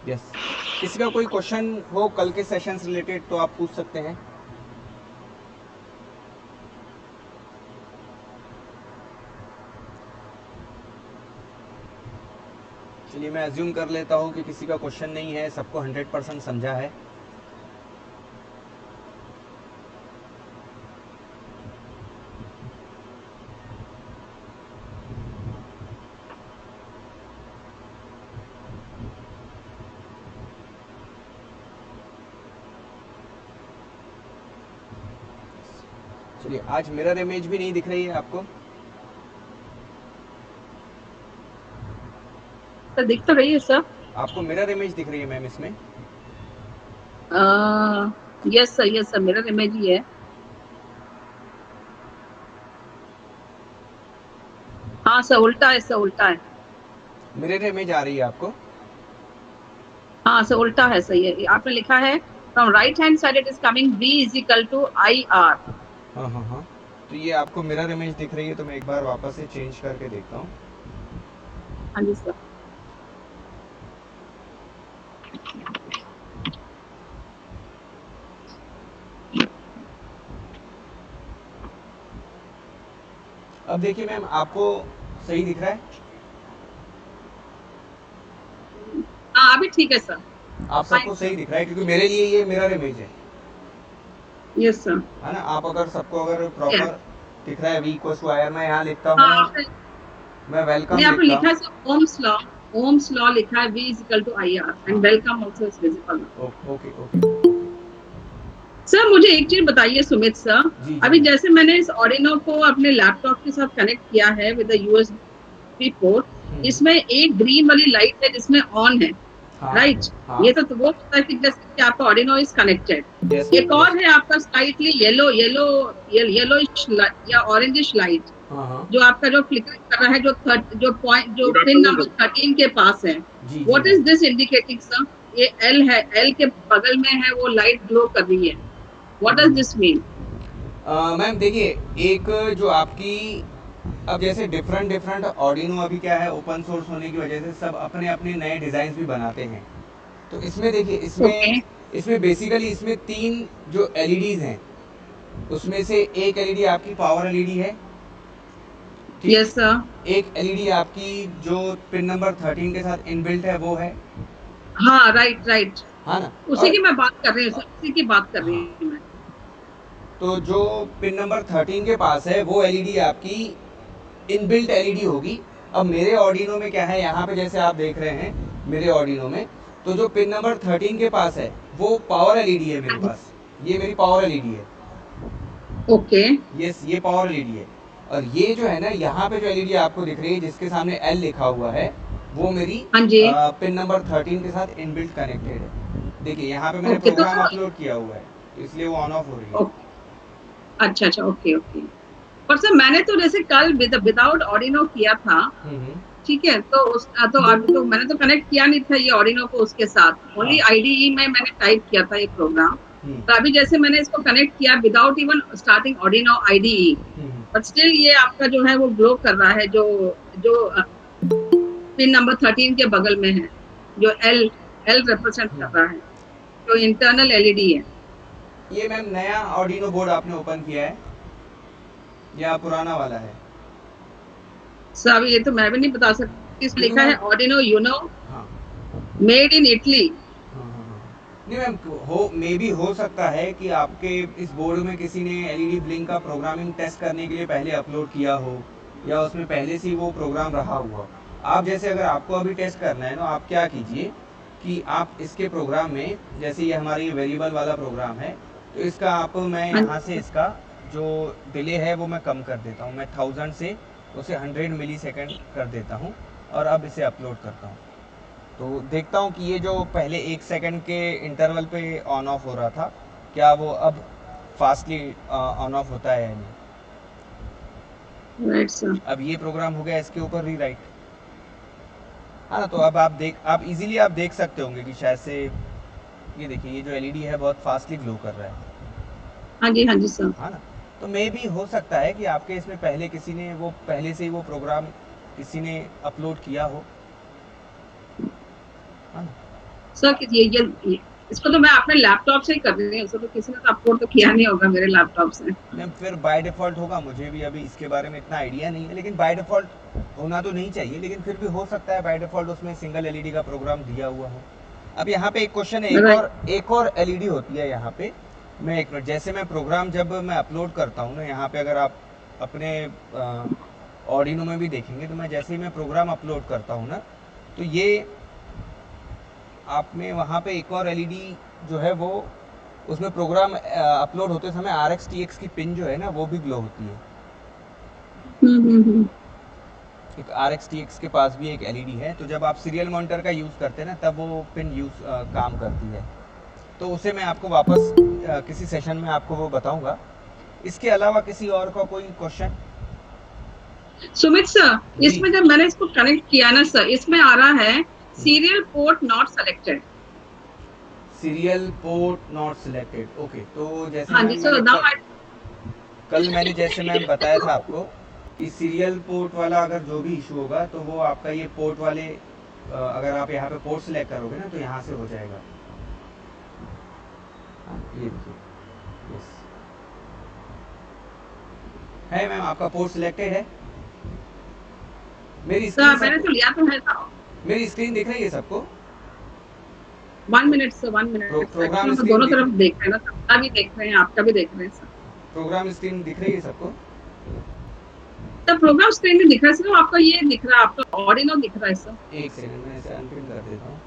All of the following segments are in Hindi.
यस, किसी का कोई क्वेश्चन हो कल के सेशन से रिलेटेड तो आप पूछ सकते हैं। चलिए मैं अज्यूम कर लेता हूँ कि किसी का क्वेश्चन नहीं है, सबको 100% समझा है। चलिए, आज मिरर इमेज भी नहीं दिख रही है आपको? तो दिख तो रही है सर। आपको मिरर इमेज दिख रही है मैम इसमें? यस सर मिरर इमेज ही है। हाँ सर उल्टा है, सर उल्टा है। मिरर इमेज आ रही है आपको? हाँ सर उल्टा है सर, ये आपने लिखा है from right hand side it is coming B is equal to I R. हाँ हाँ हाँ, तो ये आपको मिरर इमेज दिख रही है, तो मैं एक बार वापस से चेंज करके देखता हूँ। हाँ जी सर। अब देखिए मैम, आपको सही दिख रहा है? हाँ अभी ठीक है सर। आप फाइन सबको सर। सही दिख रहा है? क्योंकि मेरे लिए ये मिरर इमेज यस सर। है ना। आप अगर सबको अगर है। प्रॉपर दिख रहा है, V equals to I R, मैं यहाँ लिखता हाँ हूँ, आपने, मैं नहीं वेलकम आपने लिखता लिखा हूँ। है sir Ohm's law. Ohm's law लिखा है V is equal to I R हाँ, and welcome also is visible. Okay okay okay. Sir मुझे एक चीज बताइए सुमित सर। जी जी अभी मैम। जैसे मैंने इस ऑर्डिनो को अपने लैपटॉप के साथ कनेक्ट किया है विद यूएसबी पोर्ट, इसमें एक ग्रीन वाली लाइट है जिसमें ऑन है, हाँ राइट? हाँ। ये तो वो होता है कि जैसे कि आपका ऑर्डिनो इज कनेक्टेड। यस एक मैम, यस। और है आपका स्लाइटली येलो येलो येलोइश या ऑरेंजिश लाइट, हाँ हाँ। जो आपका जो फ्लिकरिंग कर रहा है, जो पॉइंट जो good pin afternoon number sir. 13 के पास है। जी जी what ma'am. Is this indicating sir? ये एल है, एल के बगल में है, वो लाइट ग्लो कर रही है। What does this mean? Ma'am देखिए, एक जो आपकी, अब जैसे डिफरेंट डिफरेंट ऑर्डिनो अभी क्या है, ओपन सोर्स होने की वजह से सब अपने अपने नए डिज़ाइन भी बनाते हैं। तो इसमें देखिए, ओके। इसमें इसमें बेसिकली इसमें तीन जो एलईडीज हैं, उसमें से एक एलईडी आपकी पावर एलईडी है, ठीक। Yes sir. एक एलईडी आपकी जो पिन नंबर 13 के साथ इनबिल्ट है वो है। हाँ राइट राइट। हाँ ना। उसी और की मैं बात कर रही हूँ सर, उसी की बात कर रही हाँ, हूँ मैं। तो जो पिन नंबर 13 के पास है वो एलईडी आपकी इनबिल्ट एलईडी होगी। अब मेरे ऑर्डिनो में क्या है, यहाँ पे जैसे आप देख रहे हैं मेरे ऑर्डिनो में, तो जो पिन नंबर 13 के पास है वो पावर एलईडी है मेरे हाँ जी। पास। ये मेरी पावर एलईडी है। ओके। यस, ये पावर एलईडी है। और ये जो है ना, यहाँ पे जो एलईडी आपको दिख रही है जिसके सामने एल लिखा हुआ है, वो मेरी हाँ जी। पिन नंबर 13 के साथ इनबिल्ट कनेक्टेड है। देखिए यहाँ पे मैंने ओके तो प्रोग्राम सर, अपलोड किया हुआ है, तो इसलिए वो ऑन ऑफ हो रही है। ओके। अच्छा अच्छा, ओके ओके। पर सर मैंने तो जैसे कल विदाउट ऑर्डिनो किया था, हम्म। ठीक है? तो उस तो अभी तो मैंने तो कनेक्ट किया नहीं था ये ऑर्डिनो को उसके साथ, हाँ। ओनली आईडीई में मैंने टाइप किया था ये प्रोग्राम। हम्म तो अभी जैसे मैंने इसको कनेक्ट किया without even starting Arduino IDE, hmm. But still ये आपका जो है वो ग्लो कर रहा है, जो जो पिन नंबर 13 के बगल में है, जो एल एल रिप्रेजेंट कर रहा है, जो इंटरनल एलईडी है। ये मैम नया ऑर्डिनो बोर्ड आपने ओपन किया है या पुराना वाला है? सर अभी ये तो मैं भी नहीं बता सकती, इसमें क्योंकि लिखा है मैम, ऑर्डिनो यूनो हाँ मेड इन इटली। हाँ हाँ हाँ। नहीं मैम, हो मे भी हो सकता है कि आपके इस बोर्ड में किसी ने एलईडी ब्लिंक का प्रोग्रामिंग टेस्ट करने के लिए पहले अपलोड किया हो, या उसमें पहले से ही वो प्रोग्राम रहा हुआ। आप जैसे अगर आपको अभी टेस्ट करना है ना, आप क्या कीजिए कि आप इसके प्रोग्राम में, जैसे ये हमारी वेरिएबल वाला प्रोग्राम है, तो इसका आप, मैं हाँ यहाँ जी से इसका जो डिले है वो मैं कम कर देता हूँ, मैं 1000 से उसे 100 मिली सेकेंड कर देता हूँ, और अब इसे अपलोड करता हूँ। तो देखता हूँ कि ये जो पहले 1 सेकंड के इंटरवल पे ऑन ऑफ हो रहा था, क्या वो अब फास्टली ऑन ऑफ होता है या नहीं। Right sir. अब ये प्रोग्राम हो गया इसके ऊपर रीराइट। हाँ ना, तो अब आप इजीली आप देख सकते होंगे कि शायद से, ये देखिए ये जो एलईडी है बहुत फास्टली ग्लो कर रहा है। हाँ जी सर। हाँ ना। तो मे भी हो सकता है कि आपके इसमें पहले किसी ने वो पहले से ही वो प्रोग्राम किसी ने अपलोड किया हो, है ना। सर कि ये इसको तो मैं अपने लैपटॉप से ही कर रही हूँ, इसको तो किसी ने तो अपलोड तो किया नहीं होगा मेरे लैपटॉप से। मैम फिर बाय डिफ़ॉल्ट होगा, मुझे भी अभी इसके बारे में इतना आइडिया नहीं है, लेकिन बाय डिफ़ॉल्ट होना तो नहीं चाहिए, लेकिन फिर भी हो सकता है बाय डिफ़ॉल्ट उसमें सिंगल एलईडी का प्रोग्राम दिया हुआ हो। अब यहाँ पे एक क्वेश्चन है, राइट। एक और एलईडी होती है यहाँ पे। मैं एक मिनट, जैसे मैं प्रोग्राम जब मैं अपलोड करता हूँ ना, यहाँ पे अगर आप अपने ऑर्डिनो में भी देखेंगे तो मैं जैसे ही मैं प्रोग्राम अपलोड करता हूँ ना, तो ये आप में वहाँ पे एक और एलईडी जो है वो उसमें प्रोग्राम अपलोड होते समय RxTx की पिन जो है ना वो भी ग्लो होती है। हम्म। एक RxTx के पास भी एक एलईडी है, तो जब आप सीरियल मॉनिटर का यूज़ करते हैं ना तब वो पिन काम करती है। तो उसे मैं आपको वापस किसी सेशन में आपको वो बताऊंगा। इसके अलावा किसी और का कोई क्वेश्चन? सुमित सर, जी। इसमें जब मैंने इसको कनेक्ट किया ना सर, इसमें आ रहा है serial port not selected. Serial port not selected, okay. तो जैसे हाँ जी मैम सर, नाउ कल मैंने जैसे मैम बताया था आपको कि सीरियल पोर्ट वाला अगर जो भी इशू होगा तो वो आपका ये पोर्ट वाले अगर आप यहाँ पे पोर्ट सिलेक्ट करोगे ना तो यहाँ से हो जाएगा। हाँ, ये देखिए, यस है मैम, आपका पोर्ट सिलेक्टेड है। मेरी सर स्क्रीन मैंने तो लिया तो है सर। मेरी स्क्रीन दिख रही है सबको? 1 minute sir, 1 minute. Program actually हम स्क्रीन दोनों तरफ देख रहे हैं ना, सबका भी देख रहे हैं, आपका भी देख रहे हैं सर। प्रोग्राम स्क्रीन दिख रही है सबको? सर प्रोग्राम स्क्रीन में दिख रहा है सर, आपका ये दिख रहा है, आपका ऑडिनो दिख रहा है सर। एक सेकंड में इसे अनपिन कर देता हूँ।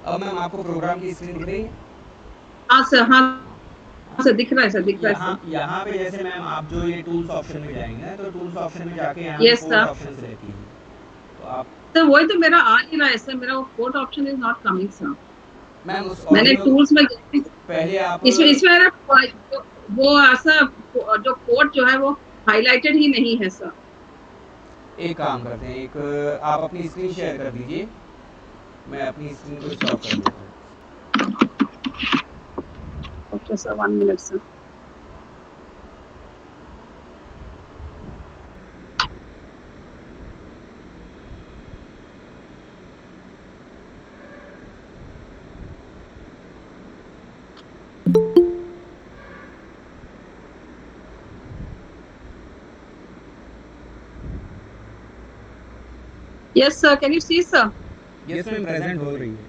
अब मैम आपको प्रोग्राम की स्क्रीन दिख रही है? हाँ सर, हाँ सर, दिख रहा है सर, दिख रहा है यहाँ सर। यहाँ पे जैसे मैम आप जो ये टूल्स ऑप्शन में जाएंगे ना, तो टूल्स ऑप्शन में जाके यहाँ पे yes port sir. Option select कीजिए। तो आप सर वही तो मेरा आ नहीं रहा है सर, मेरा वो port option is not coming sir. Ma'am उस मैंने ऑडियो टूल्स में पहले आप इसमें इसमें मेरा वो ऐसा जो पोर्ट जो है वो हाईलाइटेड ही नहीं है सर। एक काम करते हैं, एक आप अपनी स्क्रीन शेयर कर दीजिए, मैं अपनी स्क्रीन को स्टॉप कर देता हूँ। Okay sir, 1 minute sir. Yes sir, can you see sir? Yes ma'am, present हो रही है।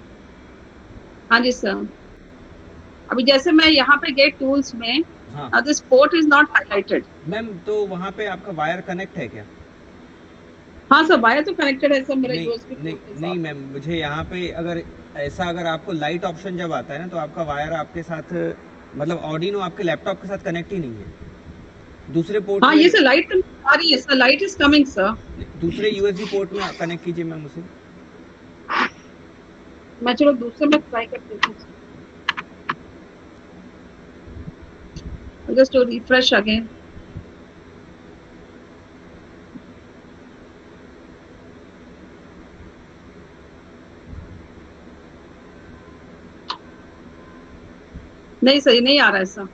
हाँ जी सर। अभी जैसे मैं यहाँ पे गए टूल्स में, हाँ this port is not highlighted. Ma'am, तो वहाँ पे आपका वायर कनेक्ट है क्या? हाँ सर, वायर तो कनेक्टेड है सर मेरे नहीं यूएसबी नहीं पोर्ट के नहीं साथ। मैम, मुझे यहाँ पे अगर ऐसा अगर आपको लाइट ऑप्शन जब आता है ना तो आपका वायर आपके साथ मतलब ऑडिनो आपके लैपटॉप के साथ कनेक्ट ही नहीं है। दूसरे पोर्ट हाँ में ये सर, लाइट तो आ रही है sir, light is coming sir. दूसरे यूएसबी पोर्ट में कनेक्ट कीजिए मैम उसे। मैं चलो दूसरे में ट्राई करती हूँ। Just to refresh again. नहीं सर, ये नहीं आ रहा है सर,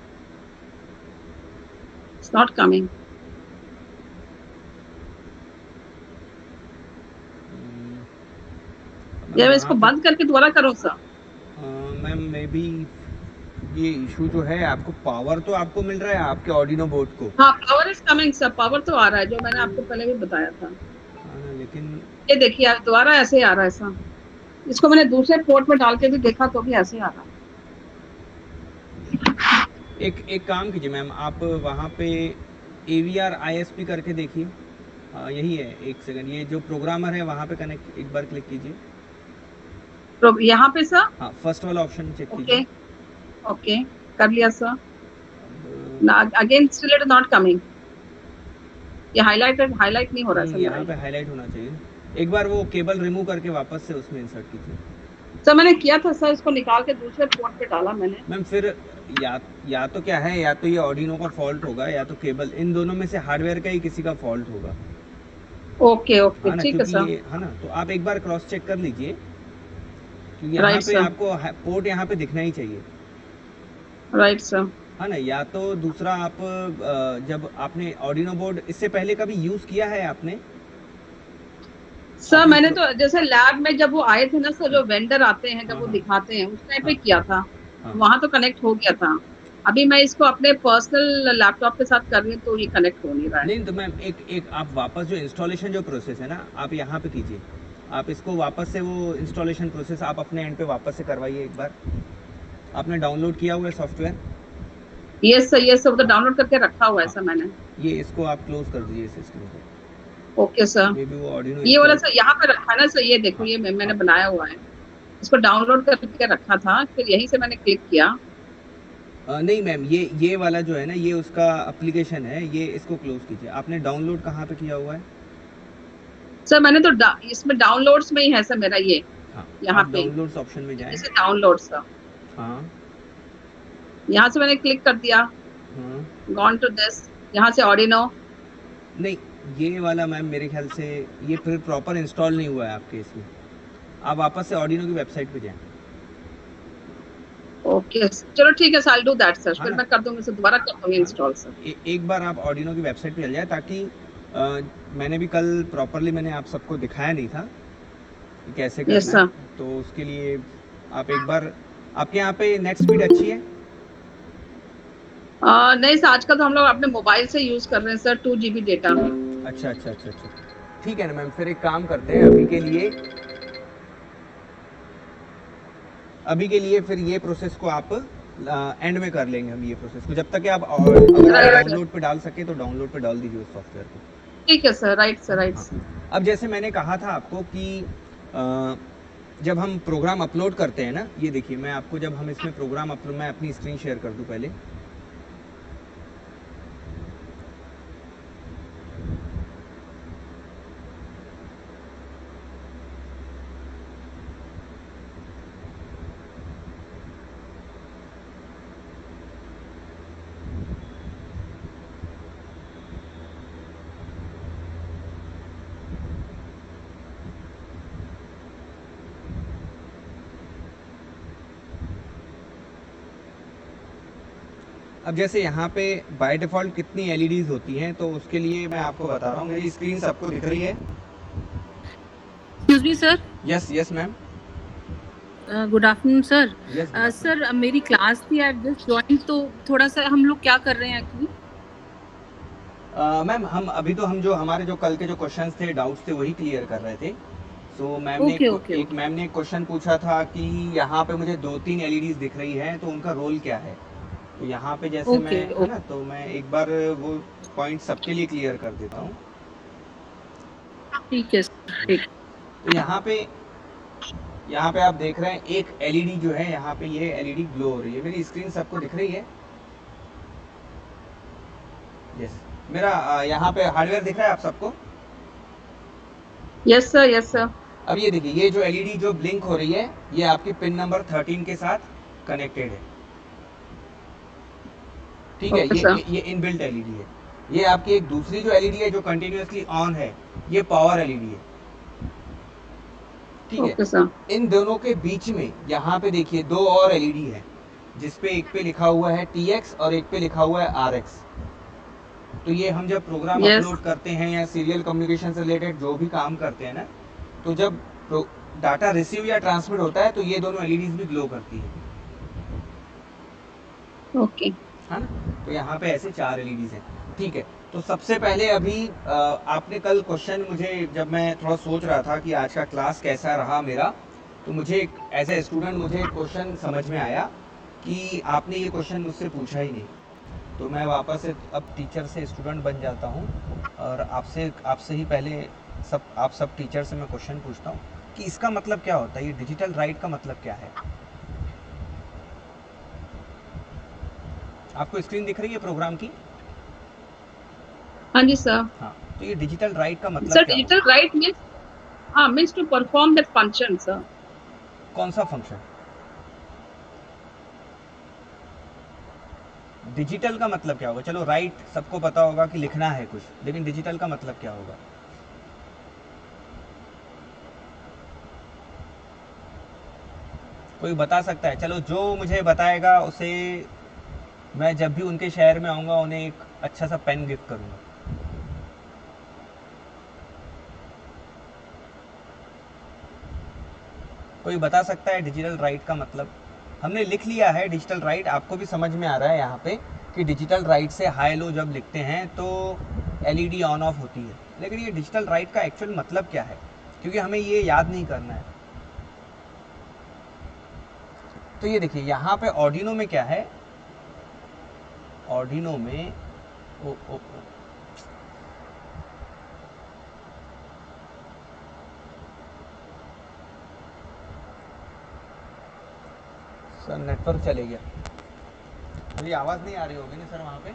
इट्स नॉट कमिंग। जब इसको बंद करके दोबारा करो सर। मैम मे बी ये इशू जो है, आपको पावर तो आपको मिल रहा है आपके ऑडिनो बोर्ड को। हाँ, power is coming sir, power तो आ रहा है, जो मैंने आपको पहले भी बताया था। लेकिन ये देखिए दोबारा ऐसे ही आ रहा है सर। इसको मैंने दूसरे पोर्ट में डाल के भी देखा तो भी ऐसे ही आ रहा है। एक काम कीजिए मैम, आप वहाँ पे AVR ISP करके देखिए। यही है, एक सेकंड, ये जो प्रोग्रामर है वहाँ पे कनेक्ट एक बार क्लिक कीजिए। तो यहाँ पे सर, हाँ, फर्स्ट वाला ऑप्शन चेक ओके कीजिए। ओके, कर लिया sir. Again still it is not coming. ये हाईलाइट नहीं हो रहा है सर मेरा। यहाँ पे हाईलाइट होना चाहिए। एक बार वो केबल रिमूव करके वापस से उसमें इंसर्ट कीजिए। सर मैंने किया था सर, इसको निकाल के दूसरे पोर्ट पे डाला मैंने। मैम फिर या तो क्या है, या तो ये ऑडिनो का फॉल्ट होगा या तो केबल, इन दोनों में से हार्डवेयर का ही किसी का फॉल्ट होगा। ओके ओके, ठीक है सर। है ना, तो आप एक बार क्रॉस चेक कर लीजिए, क्योंकि यहाँ पे आपको पोर्ट यहाँ पे दिखना ही चाहिए। Right sir. हाँ ना, या तो दूसरा आप जब आपने ऑर्डिनो बोर्ड इससे पहले कभी यूज किया है आपने? सर आपने मैंने तो जैसे लैब में जब वो आए थे ना सर, जो वेंडर आते हैं जब हाँ वो हाँ दिखाते हैं उस टाइम पे हाँ किया था, हाँ। वहां तो कनेक्ट हो गया था। अभी मैं इसको अपने पर्सनल लैपटॉप के साथ कर रही हूँ तो ये कनेक्ट हो नहीं रहा है। नहीं तो मैम एक एक आप वापस जो इंस्टॉलेशन जो प्रोसेस है ना, आप यहाँ पे कीजिए। आप इसको वापस से वो इंस्टॉलेशन प्रोसेस आप अपने एंड पे वापस से करवाइए एक बार। आपने डाउनलोड किया हुआ है सॉफ्टवेयर? ये सब तो हाँ डाउनलोड करके रखा हुआ है हाँ। सर मैंने। ये इसको आप क्लोज कर दीजिए इस सिस्टम को। Okay sir. मे बी वो ऑडियो ये वाला इंस्टॉल। सर यहाँ पे रखा है ना सर, ये देखो हाँ ये मैंने हाँ। बनाया हुआ है। इसको डाउनलोड करके रखा था, फिर यहीं से मैंने क्लिक किया। नहीं मैम, ये वाला जो है ना, ये उसका एप्लीकेशन है, ये इसको क्लोज कीजिए। आपने डाउनलोड कहाँ पे किया हुआ है? सर मैंने तो इसमें डाउनलोड्स में ही है सर मेरा ये, हाँ, यहाँ आप पे डाउनलोड्स ऑप्शन में जाएं। जैसे डाउनलोड सर, हाँ यहाँ से मैंने क्लिक कर दिया, हाँ। गॉन टू दिस, यहाँ से ऑडिनो। नहीं, ये वाला मैम मेरे ख्याल से ये फिर प्रॉपर इंस्टॉल नहीं हुआ है आपके इसमें। आप वापस से ऑर्डिनो की वेबसाइट पे जाएं। ओके चलो ठीक है sir, I do that sir, हाँ फिर ना, मैं कर दूंगी सर, दोबारा कर दूंगी हाँ ना। Install sir. एक बार आप ऑर्डिनो की वेबसाइट पे चल जाए, ताकि मैंने भी कल प्रॉपरली मैंने आप सबको दिखाया नहीं था कि कैसे यस करना है। सर। तो उसके लिए आप एक बार, आपके यहाँ पे नेट स्पीड अच्छी है? नहीं सर, आजकल तो हम लोग अपने मोबाइल से यूज कर रहे हैं सर, 2 GB डेटा। अच्छा अच्छा अच्छा अच्छा। ठीक है ना मैम, फिर एक काम करते हैं अभी के लिए फिर ये प्रोसेस को आप एंड में कर लेंगे हम ये प्रोसेस को, जब तक कि आप अगर आप राइट सर, डाउनलोड पे डाल सके तो डाउनलोड पे डाल दीजिए उस सॉफ्टवेयर को। ठीक है सर, राइट है सर, ना? राइट हाँ। सर। अब जैसे मैंने कहा था आपको कि जब हम प्रोग्राम अपलोड करते हैं ना, ये देखिए मैं आपको, जब हम इसमें प्रोग्राम अपलोड, मैं अपनी स्क्रीन शेयर कर दूं पहले। अब जैसे यहाँ पे बाय डिफ़ॉल्ट कितनी एलईडीज होती हैं, तो उसके लिए मैं आपको बता रहा हूँ। मेरी स्क्रीन सबको दिख रही है? Excuse me sir. Yes yes ma'am. Good afternoon sir. Yes, good afternoon. Sir मेरी क्लास थी, आई जस्ट ज्वाइन, तो थोड़ा सा हम लोग क्या कर रहे हैं एक्चुअली? मैम हम जो हमारे जो कल के जो क्वेश्चंस थे, डाउट्स थे, वही क्लियर कर रहे थे। सो मैम ने ओके ओके एक ओके। मैम ने एक क्वेश्चन पूछा था कि यहाँ पे मुझे 2-3 एलईडीज दिख रही हैं, तो उनका रोल क्या है? तो यहाँ पे जैसे मैं, ओके है ना, तो मैं एक बार वो पॉइंट सबके लिए क्लियर कर देता हूँ। ठीक है सर, ठीक। तो यहाँ पे आप देख रहे हैं एक एलईडी जो है, यहाँ पे ये एलईडी ग्लो हो रही है। मेरी स्क्रीन सबको दिख रही है? यस। मेरा यहाँ पे हार्डवेयर दिख रहा है आप सबको? Yes sir, yes sir. अब ये देखिए, ये जो एलईडी जो ब्लिंक हो रही है, ये आपकी पिन नंबर 13 के साथ कनेक्टेड है। ठीक है, ओके सर। ये इनबिल्ट एलईडी है। ये आपकी एक दूसरी जो एलईडी है जो कंटिन्यूअसली ऑन है, ये पावर एलईडी है। ठीक है। Okay sir. इन दोनों के बीच में यहाँ पे देखिए 2 और एलईडी है, जिसपे एक पे लिखा हुआ है TX और एक पे लिखा हुआ है RX। तो ये हम जब प्रोग्राम यस। अपलोड करते हैं या सीरियल कम्युनिकेशन से रिलेटेड जो भी काम करते हैं ना, तो जब डाटा रिसीव या ट्रांसमिट होता है, तो ये दोनों एलईडीज भी ग्लो करती है। ओके। है ना? तो यहाँ पे ऐसे 4 एलईडीज हैं। ठीक है। तो सबसे पहले अभी आपने कल क्वेश्चन, मुझे जब मैं थोड़ा सोच रहा था कि आज का क्लास कैसा रहा मेरा, तो मुझे एज ए स्टूडेंट मुझे एक क्वेश्चन समझ में आया कि आपने ये क्वेश्चन मुझसे पूछा ही नहीं। तो मैं वापस से अब टीचर से स्टूडेंट बन जाता हूँ, और आपसे ही पहले आप सब टीचर से मैं क्वेश्चन पूछता हूँ कि इसका मतलब क्या होता है, ये डिजिटल राइट का मतलब क्या है? आपको स्क्रीन दिख रही है प्रोग्राम की? हाँ जी सर। हाँ। तो ये डिजिटल राइट का मतलब सर क्या डिजिटल होता है? राइट मीन्स, हाँ, means to perform that function sir. कौन सा फंक्शन? डिजिटल का मतलब क्या होगा? चलो, राइट सबको पता होगा कि लिखना है कुछ, लेकिन डिजिटल का मतलब क्या होगा? कोई बता सकता है? चलो, जो मुझे बताएगा उसे मैं जब भी उनके शहर में आऊँगा उन्हें एक अच्छा सा पेन गिफ्ट करूँगा। कोई बता सकता है डिजिटल राइट का मतलब? हमने लिख लिया है डिजिटल राइट, आपको भी समझ में आ रहा है यहाँ पे कि डिजिटल राइट से हाई लो जब लिखते हैं तो एलईडी ऑन ऑफ होती है, लेकिन ये डिजिटल राइट का एक्चुअल मतलब क्या है, क्योंकि हमें ये याद नहीं करना है। तो ये देखिए यहाँ पे ऑर्डिनो में क्या है, ऑर्डिनो में ओ सर नेटवर्क चले गया, मेरी आवाज़ नहीं आ रही होगी ना सर वहाँ पे?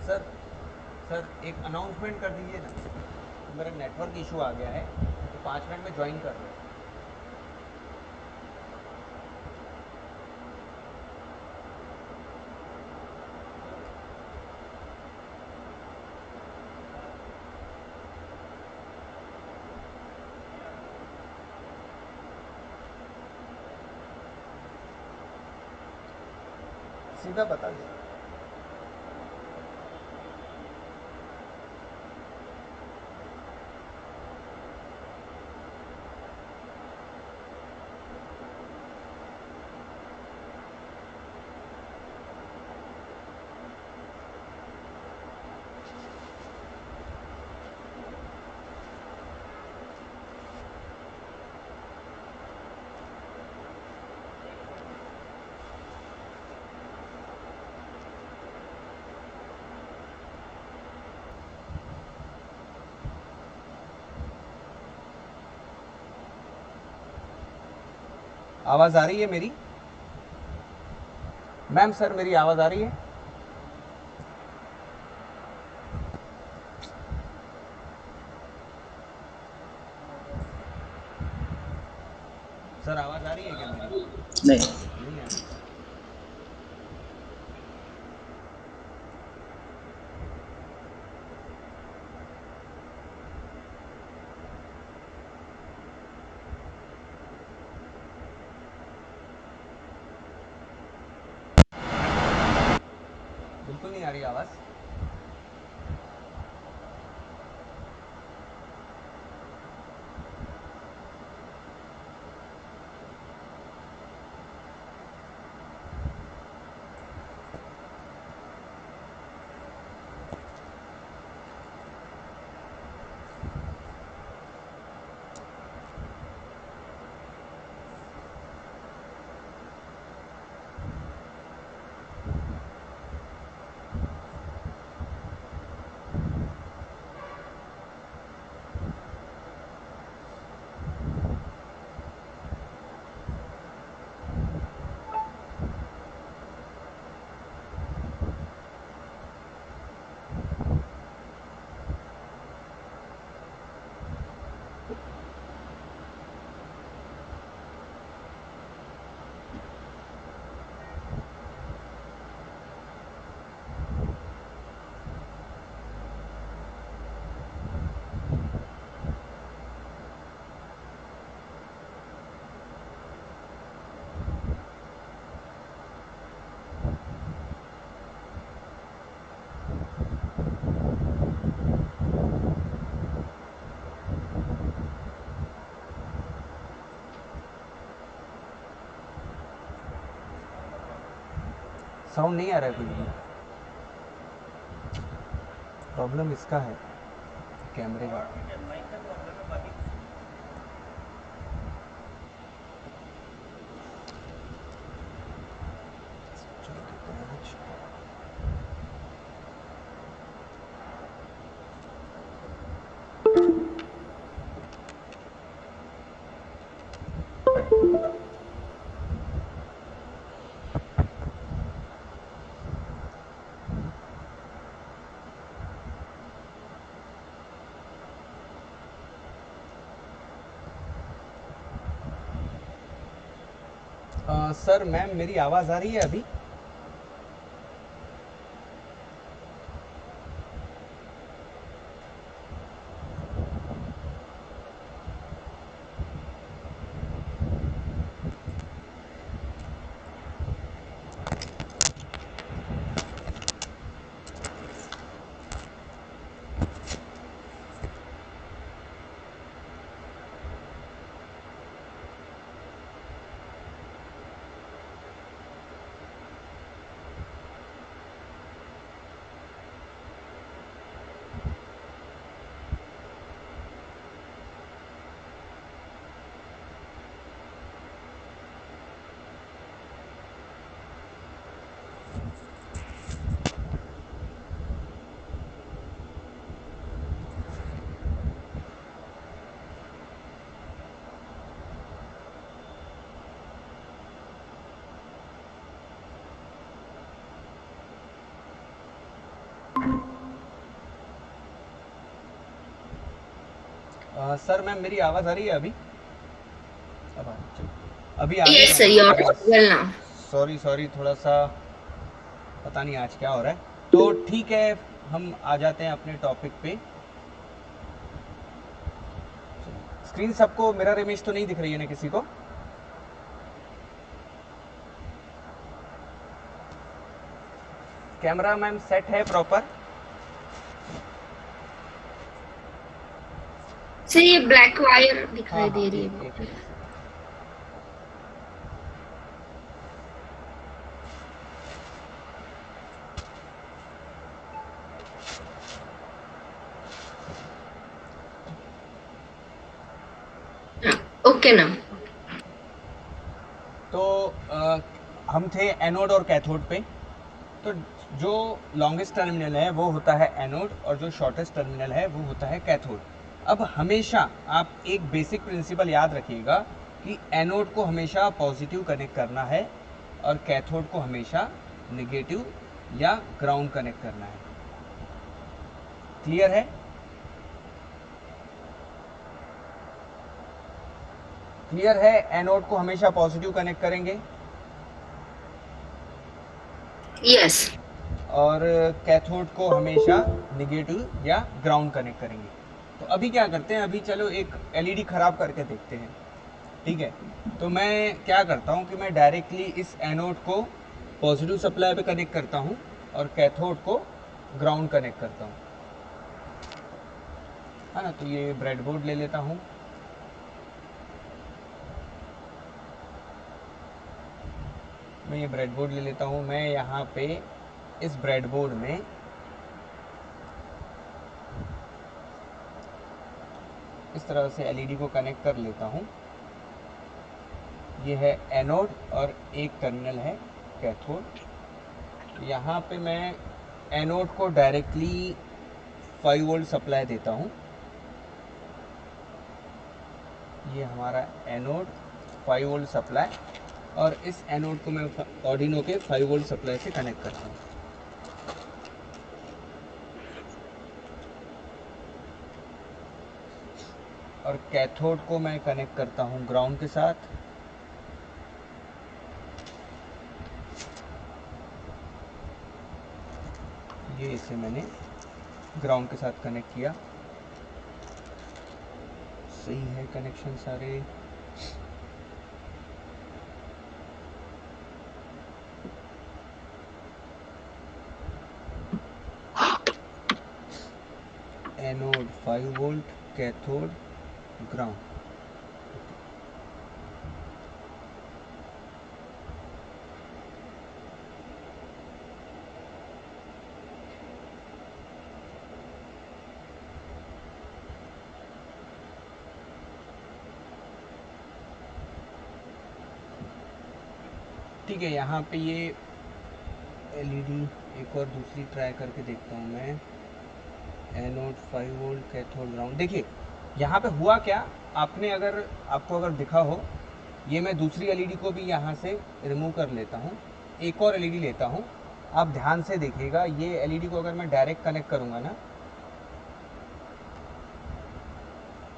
सर सर एक अनाउंसमेंट कर दीजिए ना, मेरा नेटवर्क इशू आ गया है तो 5 मिनट में ज्वाइन कर रहे हैं। सीधा बता दीजिए। आवाज़ आ रही है मेरी? मैम सर मेरी आवाज़ आ रही है? सर आवाज़ आ रही है क्या मेरी? नहीं। नहीं आ रही। बिल्कुल नहीं आ रही आवाज़। साउंड नहीं आ रहा है कुछ भी। प्रॉब्लम इसका है कैमरे का। सर मैम मेरी आवाज़ आ रही है अभी? सर मैम मेरी आवाज़ आ रही है अभी? अब आ रही है, चलो। अभी आ रही Yes, sir, है you're आवाज़? well now. सॉरी सॉरी, थोड़ा सा पता नहीं आज क्या हो रहा है। तो ठीक है, हम आ जाते हैं अपने टॉपिक पे। स्क्रीन सबको मिरर इमेज तो नहीं दिख रही है ना किसी को? कैमरा मैम सेट है प्रॉपर? सर ये ब्लैक वायर हाँ दिखाई हाँ, दे रही एक है। एक मिनट। ओके ना। तो हम थे एनोड और कैथोड पे। तो जो लॉन्गेस्ट टर्मिनल है वो होता है एनोड और जो शॉर्टेस्ट टर्मिनल है वो होता है कैथोड। अब हमेशा आप एक बेसिक प्रिंसिपल याद रखिएगा कि एनोड को हमेशा पॉजिटिव कनेक्ट करना है और कैथोड को हमेशा नेगेटिव या ग्राउंड कनेक्ट करना है। क्लियर है? क्लियर है? एनोड को हमेशा पॉजिटिव कनेक्ट करेंगे यस। और कैथोड को हमेशा नेगेटिव या ग्राउंड कनेक्ट करेंगे। तो अभी क्या करते हैं, अभी चलो एक एलईडी ख़राब करके देखते हैं। ठीक है, तो मैं क्या करता हूँ कि मैं डायरेक्टली इस एनोड को पॉजिटिव सप्लाई पे कनेक्ट करता हूँ और कैथोड को ग्राउंड कनेक्ट करता हूँ, है ना। तो ये ब्रेडबोर्ड ले लेता हूँ। मैं ये ब्रेडबोर्ड ले लेता हूँ। मैं यहाँ पे इस ब्रेडबोर्ड में इस तरह से एलईडी को कनेक्ट कर लेता हूँ। ये है एनोड और एक टर्मिनल है कैथोड। यहाँ पे मैं एनोड को डायरेक्टली 5 वोल्ट सप्लाई देता हूँ। ये हमारा एनोड 5 वोल्ट सप्लाई, और इस एनोड को मैं ऑर्डिनो के 5 वोल्ट सप्लाई से कनेक्ट करता हूँ। और कैथोड को मैं कनेक्ट करता हूँ ग्राउंड के साथ। ये इसे मैंने ग्राउंड के साथ कनेक्ट किया। सही है कनेक्शन सारे। Anode 5 volt, cathode ground. ठीक है, यहाँ पे ये एलईडी एक और दूसरी ट्राई करके देखता हूँ मैं। Anode 5 volt, cathode ground. देखिए यहाँ पे हुआ क्या, आपको अगर दिखा हो, ये मैं दूसरी एलईडी को भी यहाँ से रिमूव कर लेता हूँ, एक और एलईडी लेता हूँ। आप ध्यान से देखिएगा, ये एलईडी को अगर मैं डायरेक्ट कनेक्ट करूँगा ना,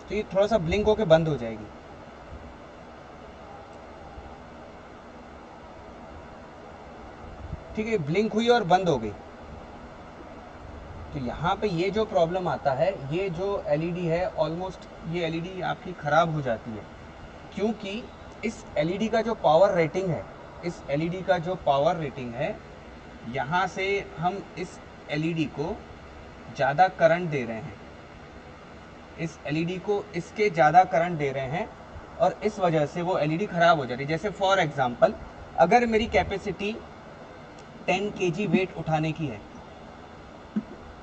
तो ये थोड़ा सा ब्लिंक होके बंद हो जाएगी। ठीक है, ब्लिंक हुई और बंद हो गई। तो यहाँ पे ये जो प्रॉब्लम आता है, ये जो एलईडी है ऑलमोस्ट ये एलईडी आपकी ख़राब हो जाती है, क्योंकि इस एलईडी का जो पावर रेटिंग है, इस एलईडी का जो पावर रेटिंग है, यहाँ से हम इस एलईडी को ज़्यादा करंट दे रहे हैं, इस एलईडी को इसके ज़्यादा करंट दे रहे हैं, और इस वजह से वो एलईडी ख़राब हो जा रही है। जैसे फॉर एग्जांपल, अगर मेरी कैपेसिटी 10 kg वेट उठाने की है,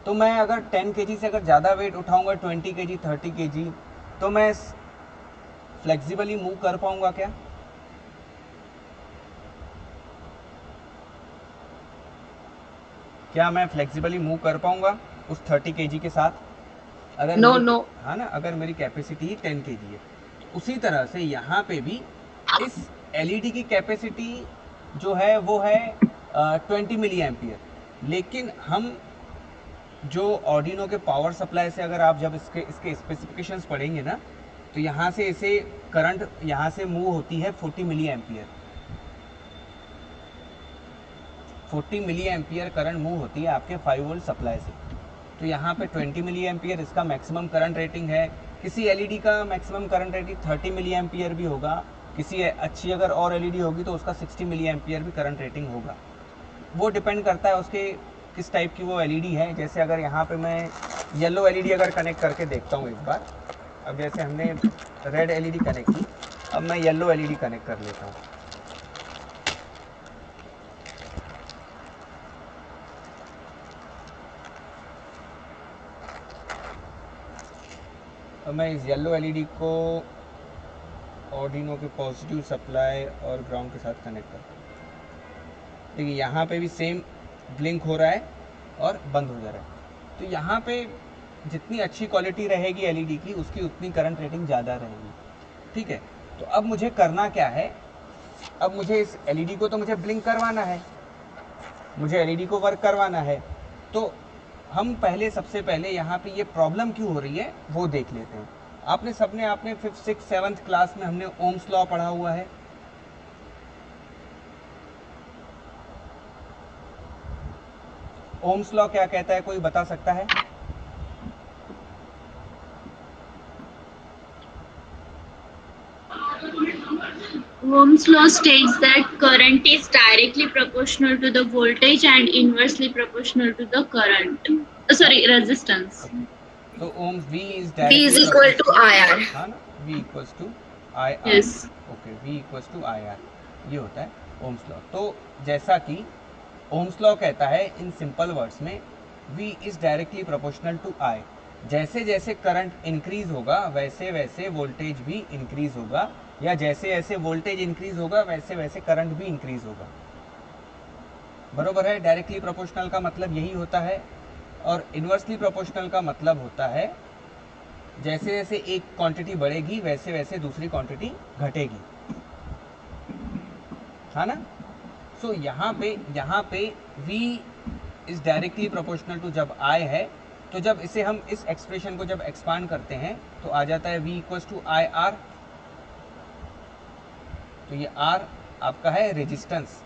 तो मैं अगर 10 kg से अगर ज़्यादा वेट उठाऊंगा, 20 kg 30 kg, तो मैं फ्लेक्सिबली मूव कर पाऊंगा क्या? क्या मैं फ्लेक्सिबली मूव कर पाऊंगा उस 30 kg के साथ? अगर नो मेरी- नो हाँ ना, अगर मेरी कैपेसिटी 10 kg है, उसी तरह से यहाँ पे भी इस एलईडी की कैपेसिटी जो है वो है 20 मिली एम्पियर, लेकिन हम जो ऑर्डिनो के पावर सप्लाई से, अगर आप जब इसके स्पेसिफिकेशंस पढ़ेंगे ना, तो यहाँ से इसे करंट यहाँ से मूव होती है 40 milli ampere. 40 milli ampere current move होती है आपके 5 वोल्ट सप्लाई से। तो यहाँ पे 20 मिली एम्पियर इसका मैक्सिमम करंट रेटिंग है। किसी एलईडी का maximum current rating 30 milli ampere भी होगा, किसी अच्छी अगर और एलईडी होगी तो उसका 60 मिली एम्पियर भी करंट रेटिंग होगा। वो डिपेंड करता है उसके किस टाइप की वो एलईडी है। जैसे अगर यहाँ पे मैं येलो एलईडी अगर कनेक्ट करके देखता हूँ एक बार, अब जैसे हमने रेड एलईडी कनेक्ट की, अब मैं येलो एलईडी कनेक्ट कर लेता हूँ। अब मैं इस येलो एलईडी को ऑर्डिनो के पॉजिटिव सप्लाई और ग्राउंड के साथ कनेक्ट करता हूँ। देखिए यहाँ पे भी सेम ब्लिंक हो रहा है और बंद हो जा रहा है। तो यहाँ पे जितनी अच्छी क्वालिटी रहेगी एलईडी की, उसकी उतनी करंट रेटिंग ज़्यादा रहेगी। ठीक है, तो अब मुझे करना क्या है, अब मुझे इस एलईडी को तो मुझे ब्लिंक करवाना है, मुझे एलईडी को वर्क करवाना है। तो हम सबसे पहले यहाँ पे ये प्रॉब्लम क्यों हो रही है वो देख लेते हैं। आपने 5th 6th 7th क्लास में हमने ओम्स लॉ पढ़ा हुआ है। ओम्स लॉ क्या कहता है, कोई बता सकता है? Ohm's law states that current is directly proportional to the voltage and inversely proportional to the current. Resistance. तो ohms V is V is equal to IR. हाँ ना, V equals to IR. Yes. Okay, V equals to IR, ये होता है ओम्स लॉ। तो जैसा कि ओम्स लॉ कहता है इन सिंपल वर्ड्स में, V is directly proportional to I। जैसे जैसे करंट इंक्रीज होगा वैसे वैसे वोल्टेज भी इंक्रीज होगा, या जैसे जैसे वोल्टेज इंक्रीज होगा वैसे वैसे करंट भी इंक्रीज होगा। बरोबर है? डायरेक्टली प्रोपोर्शनल का मतलब यही होता है, और इन्वर्सली प्रोपोर्शनल का मतलब होता है जैसे जैसे एक क्वांटिटी बढ़ेगी वैसे वैसे दूसरी क्वांटिटी घटेगी, है ना। सो यहाँ पे V is directly proportional to जब I है, तो जब इसे हम इस एक्सप्रेशन को जब एक्सपांड करते हैं तो आ जाता है V इक्वल्स टू IR। तो ये R आपका है रेजिस्टेंस,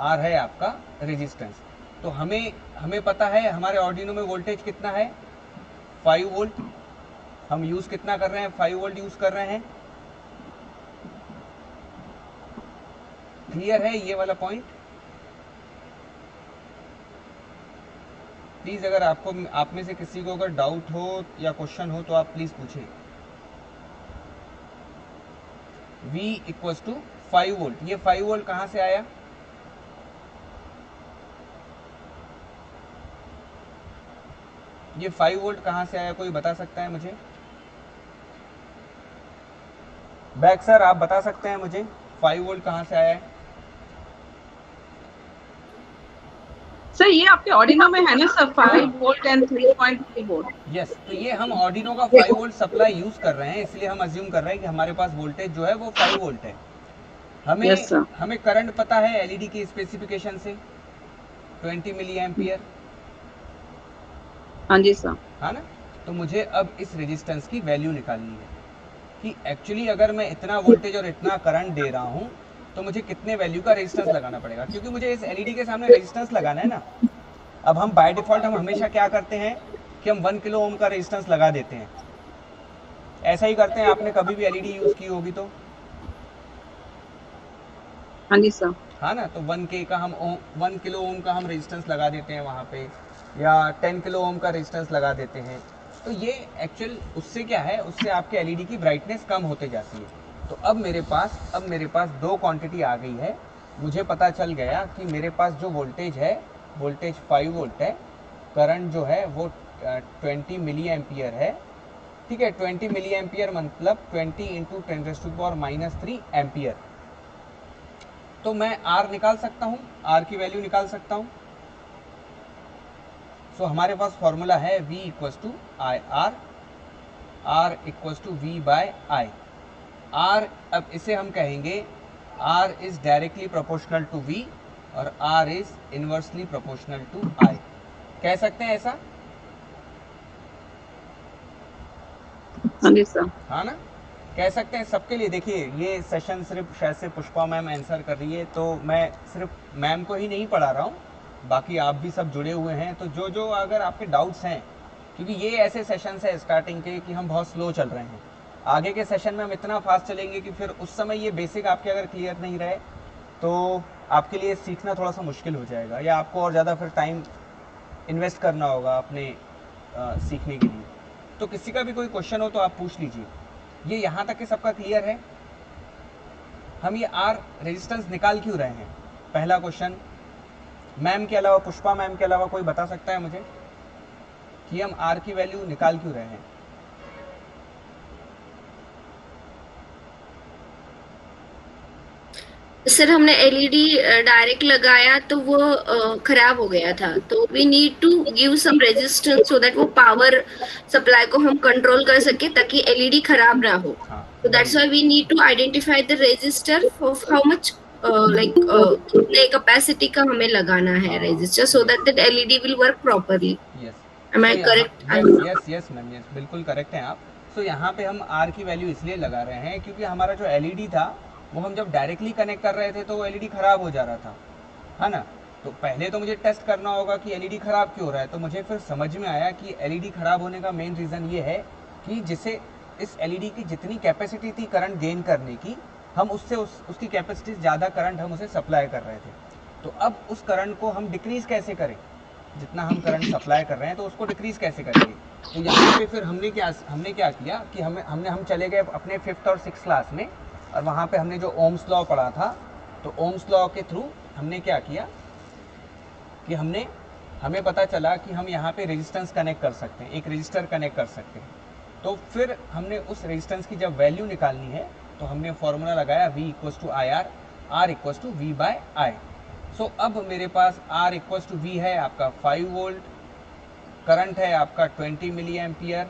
R है आपका रेजिस्टेंस। तो हमें पता है हमारे ऑर्डिनो में वोल्टेज कितना है, 5 वोल्ट। हम यूज कितना कर रहे हैं, 5 वोल्ट यूज कर रहे हैं। क्लियर है ये वाला पॉइंट? प्लीज अगर आप में से किसी को अगर डाउट हो या क्वेश्चन हो तो आप प्लीज पूछें। V इक्वल्स टू 5 वोल्ट, ये 5 वोल्ट कहां से आया? ये 5 वोल्ट कहां से आया, कोई बता सकता है मुझे? बैक सर आप बता सकते हैं मुझे 5 वोल्ट कहां से आया है? सर ये आपके ऑर्डिनो में है ना sir 5 volt and 3.3 volt. Yes, तो ये हम ऑर्डिनो का 5 वोल्ट सप्लाई यूज कर रहे हैं, इसलिए हम अज्यूम कर रहे हैं कि हमारे पास वोल्टेज जो है वो 5 वोल्ट है। हमें Yes, sir. हमें करंट पता है एलईडी की स्पेसिफिकेशन से 20 मिली एम्पियर, हाँ जी सर। है ना। तो मुझे अब इस रेजिस्टेंस की वैल्यू निकालनी है कि एक्चुअली अगर मैं इतना वोल्टेज और इतना करंट दे रहा हूँ तो मुझे कितने वैल्यू का रेजिस्टेंस लगाना पड़ेगा, क्योंकि मुझे इस एलईडी के सामने रेजिस्टेंस लगाना है ना। अब हम बाय डिफॉल्ट हम हमेशा क्या करते हैं कि हम 1 किलो ओम का रेजिस्टेंस लगा देते हैं, ऐसा ही करते हैं। आपने कभी भी एलईडी यूज की होगी तो, हाँ जी सर। हाँ ना। तो 1 किलो ओम का हम रेजिस्टेंस लगा देते हैं वहाँ पे, या 10 किलो ओम का रेजिस्टेंस लगा देते हैं। तो ये एक्चुअल उससे क्या है, उससे आपके एलईडी की ब्राइटनेस कम होते जाती है। तो अब मेरे पास दो क्वांटिटी आ गई है। मुझे पता चल गया कि मेरे पास जो वोल्टेज है, वोल्टेज 5 वोल्ट है, करंट जो है वो 20 मिली एम्पियर है। ठीक है, 20 मिली एम्पियर मतलब 20 इंटू 10⁻³ एम्पियर। तो मैं R निकाल सकता हूँ, R की वैल्यू निकाल सकता हूँ। सो हमारे पास फॉर्मूला है V equals to I R, R equals to V by I. R, अब इसे हम कहेंगे R is directly proportional to V और R is inversely proportional to I। कह सकते हैं ऐसा, हाँ जी सर। हाँ ना, कह सकते हैं सबके लिए। देखिए ये सेशन सिर्फ शायद से पुष्पा मैम आंसर कर रही है, तो मैं सिर्फ मैम को ही नहीं पढ़ा रहा हूँ, बाकी आप भी सब जुड़े हुए हैं। तो जो अगर आपके डाउट्स हैं, क्योंकि ये ऐसे सेशंस है स्टार्टिंग के कि हम बहुत स्लो चल रहे हैं, आगे के सेशन में हम इतना फास्ट चलेंगे कि फिर उस समय ये बेसिक आपके अगर क्लियर नहीं रहे तो आपके लिए सीखना थोड़ा सा मुश्किल हो जाएगा, या आपको और ज़्यादा फिर टाइम इन्वेस्ट करना होगा अपने सीखने के लिए। तो किसी का भी कोई क्वेश्चन हो तो आप पूछ लीजिए। ये यहाँ तक कि सबका क्लियर है। हम ये R रेजिस्टेंस निकाल क्यों रहे हैं, पहला क्वेश्चन। मैम के अलावा, पुष्पा मैम के अलावा कोई बता सकता है मुझे कि हम R की वैल्यू निकाल क्यों रहे हैं? सर हमने एलईडी डायरेक्ट लगाया तो वो खराब हो गया था, तो we need to give some resistance so that वो पावर सप्लाई को हम कंट्रोल कर सके ताकि एलईडी खराब ना हो। तो that's why we need to identify the resistor of how much कितने कैपेसिटी का हमें लगाना है resistor, so that that LED will work properly. Am I correct? Yes ma'am, yes बिल्कुल करेक्ट हैं आप। सो यहाँ पे हम R की वैल्यू इसलिए लगा रहे हैं क्योंकि हमारा जो एलईडी था वो हम जब डायरेक्टली कनेक्ट कर रहे थे तो वो एलईडी खराब हो जा रहा था, है ना। तो पहले तो मुझे टेस्ट करना होगा कि एलईडी खराब क्यों हो रहा है। तो मुझे फिर समझ में आया कि एलईडी खराब होने का मेन रीज़न ये है कि जिसे इस एलईडी की जितनी कैपेसिटी थी करंट गेन करने की, हम उससे उसकी कैपेसिटी ज़्यादा करंट हम उसे सप्लाई कर रहे थे। तो अब उस करंट को हम डिक्रीज़ कैसे करें, जितना हम करंट सप्लाई कर रहे हैं तो उसको डिक्रीज कैसे करेंगे। तो यहाँ पे फिर हमने क्या किया कि हम चले गए अपने 5th और 6th क्लास में, और वहाँ पे हमने जो ओम्स लॉ पढ़ा था, तो ओम्स लॉ के थ्रू हमने क्या किया कि हमें पता चला कि हम यहाँ पे रेजिस्टेंस कनेक्ट कर सकते हैं, एक रजिस्टर कनेक्ट कर सकते हैं। तो फिर हमने उस रेजिस्टेंस की जब वैल्यू निकालनी है तो हमने फॉर्मूला लगाया V equals to I R, R equals to V by I. So अब मेरे पास R इक्वल्स टू V है आपका 5 वोल्ट, करंट है आपका 20 मिली एम्पियर।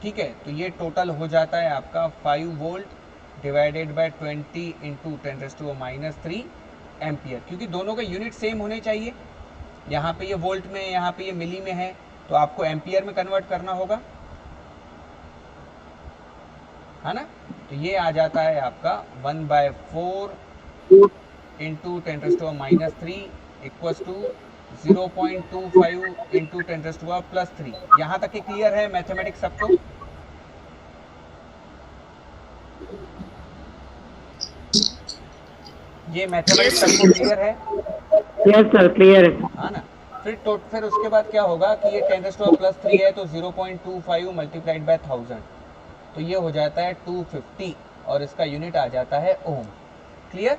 ठीक है, तो ये टोटल हो जाता है आपका 5 volt divided by 20 into 10⁻³ ampere, क्योंकि दोनों के यूनिट सेम होने चाहिए। यहाँ पे ये वोल्ट में, यहाँ पे ये मिली में है, तो आपको एम्पियर में कन्वर्ट करना होगा, है ना। तो ये आ जाता है आपका 1/4 इंटू 10⁻³ इक्वल्स टू 0.25 इंटू 10⁻+3। यहाँ तक क्लियर है मैथमेटिक्स सबको? ये मैथमेटिक्स सबको क्लियर है? यस सर, क्लियर है। हाँ ना। फिर उसके बाद क्या होगा कि ये 10⁻+3 है तो 0.25 मल्टीप्लाइड बाय 1000, तो ये हो जाता है 250 और इसका यूनिट आ जाता है ओम। क्लियर?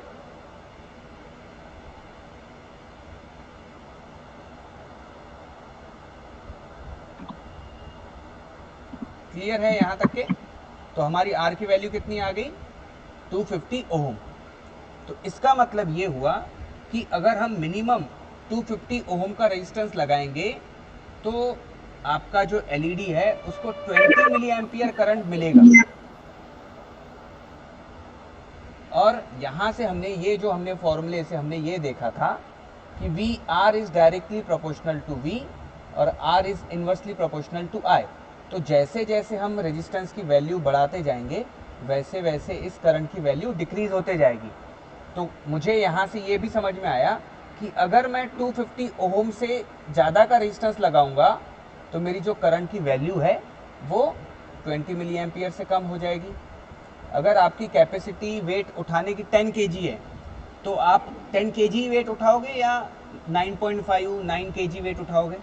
क्लियर है यहाँ तक के? तो हमारी R की वैल्यू कितनी आ गई? 250 ओम। तो इसका मतलब ये हुआ कि अगर हम मिनिमम 250 ओम का रेजिस्टेंस लगाएंगे तो आपका जो एलईडी है उसको 20 मिली एम्पियर करंट मिलेगा। और यहाँ से हमने ये जो हमने फॉर्मूले से हमने ये देखा था कि V R is directly proportional to V और R is inversely proportional to I. तो जैसे जैसे हम रेजिस्टेंस की वैल्यू बढ़ाते जाएंगे वैसे वैसे इस करंट की वैल्यू डिक्रीज होते जाएगी। तो मुझे यहाँ से ये भी समझ में आया कि अगर मैं 250 ओम से ज़्यादा का रेजिस्टेंस लगाऊंगा तो मेरी जो करंट की वैल्यू है वो 20 मिली एम्पियर से कम हो जाएगी। अगर आपकी कैपेसिटी वेट उठाने की 10 kg है तो आप 10 kg वेट उठाओगे या 9.5 9 kg वेट उठाओगे?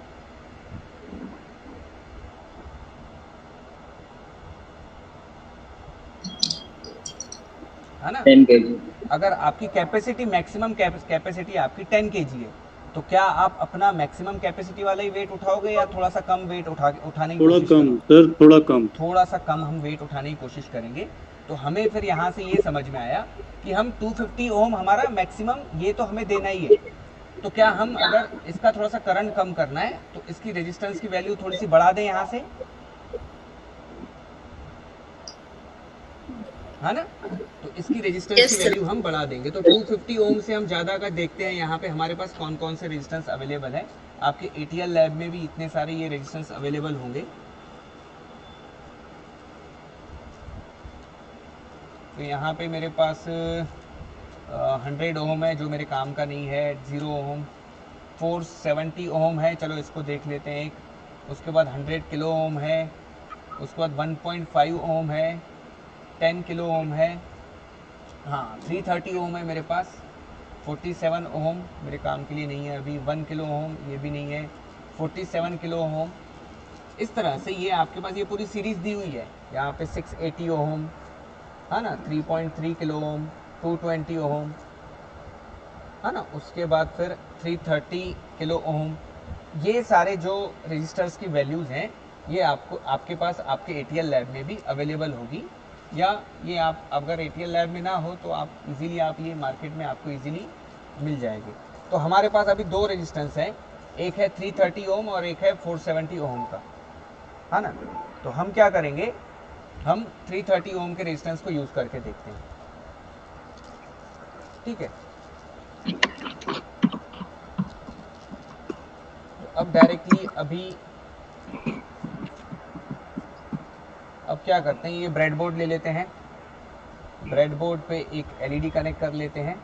है ना? 10 kg. अगर आपकी कैपेसिटी मैक्सिमम कैपेसिटी आपकी 10 kg है तो क्या आप अपना मैक्सिमम कैपेसिटी वाला ही वेट उठाओगे या थोड़ा सा कम वेट उठाने की थोड़ा कोशिश कम करोगे? सर, थोड़ा कम। थोड़ा सा कम हम वेट उठाने की कोशिश करेंगे। तो हमें फिर यहाँ से ये समझ में आया कि हम 250 ओम हमारा मैक्सिमम ये तो हमें देना ही है। तो क्या हम अगर इसका थोड़ा सा करंट कम करना है तो इसकी रेजिस्टेंस की वैल्यू थोड़ी सी बढ़ा दें यहाँ से, है ना? तो इसकी रेजिस्टेंस Yes, की sir. वैल्यू हम बढ़ा देंगे। तो 250 ओम से हम ज़्यादा का देखते हैं यहाँ पे हमारे पास कौन कौन से रेजिस्टेंस अवेलेबल है। आपके ATL लैब में भी इतने सारे ये रेजिस्टेंस अवेलेबल होंगे। तो यहाँ पे मेरे पास 100 ओम है जो मेरे काम का नहीं है, 0 ओम, 470 ओम है, चलो इसको देख लेते हैं एक। उसके बाद 100 किलो ओम है, उसके बाद 1.5 ओम है, 10 किलो ओम है, हाँ 330 ओम है मेरे पास, 47 ओम मेरे काम के लिए नहीं है अभी, 1 किलो ओम ये भी नहीं है, 47 किलो ओम। इस तरह से ये आपके पास ये पूरी सीरीज़ दी हुई है। यहाँ पे 680 ओम है ना, 3.3 किलो ओम, 220 ओम है ना, उसके बाद फिर 330 किलो ओम। ये सारे जो रजिस्टर्स की वैल्यूज़ हैं ये आपको आपके पास आपके ATL लैब में भी अवेलेबल होगी, या ये आप अगर ATL लैब में ना हो तो आप इजीली आप ये मार्केट में आपको इजीली मिल जाएगी। तो हमारे पास अभी दो रेजिस्टेंस हैं, एक है 330 ओम और एक है 470 ओम का, है ना। तो हम क्या करेंगे, हम 330 ओम के रेजिस्टेंस को यूज़ करके देखते हैं, ठीक है। तो अब डायरेक्टली अब क्या करते हैं, ये ब्रेडबोर्ड ले लेते हैं, ब्रेडबोर्ड पे एक LED कनेक्ट कर लेते हैं।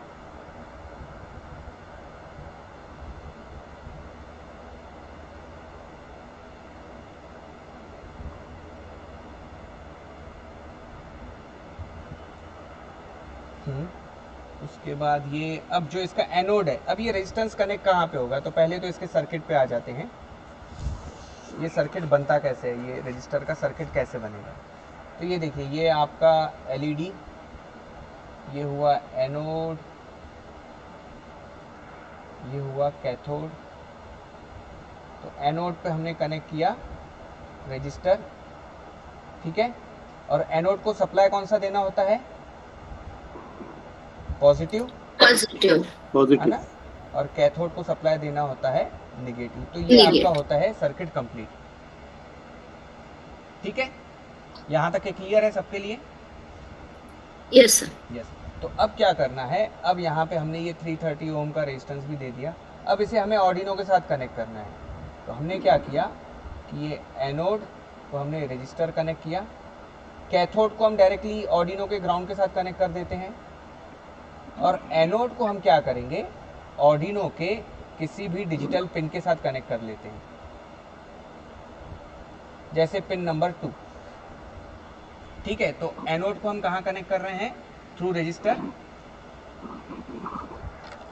उसके बाद ये अब जो इसका एनोड है, अब ये रेजिस्टेंस कनेक्ट कहाँ पे होगा, तो पहले तो इसके सर्किट पे आ जाते हैं। ये सर्किट बनता कैसे है, ये रजिस्टर का सर्किट कैसे बनेगा। तो ये देखिए, ये आपका LED, ये हुआ एनोड, ये हुआ कैथोड। तो एनोड पे हमने कनेक्ट किया रजिस्टर, ठीक है। और एनोड को सप्लाई कौन सा देना होता है, पॉजिटिव, है ना, और कैथोड को सप्लाई देना होता है नेगेटिव। तो ये आपका होता है सर्किट कंप्लीट, ठीक है। यहाँ तक क्लियर है सबके लिए? Yes sir. यस। तो अब क्या करना है, अब यहाँ पे हमने ये 330 ओम का रेजिस्टेंस भी दे दिया। अब इसे हमें ऑर्डिनो के साथ कनेक्ट करना है। तो हमने क्या किया कि ये एनोड को हमने रजिस्टर कनेक्ट किया, कैथोड को हम डायरेक्टली ऑर्डिनो के ग्राउंड के साथ कनेक्ट कर देते हैं, और एनोड को हम क्या करेंगे, ऑर्डिनो के किसी भी डिजिटल पिन के साथ कनेक्ट कर लेते हैं, जैसे पिन नंबर 2, ठीक है। तो एनोड को हम कहाँ कनेक्ट कर रहे हैं, थ्रू रजिस्टर,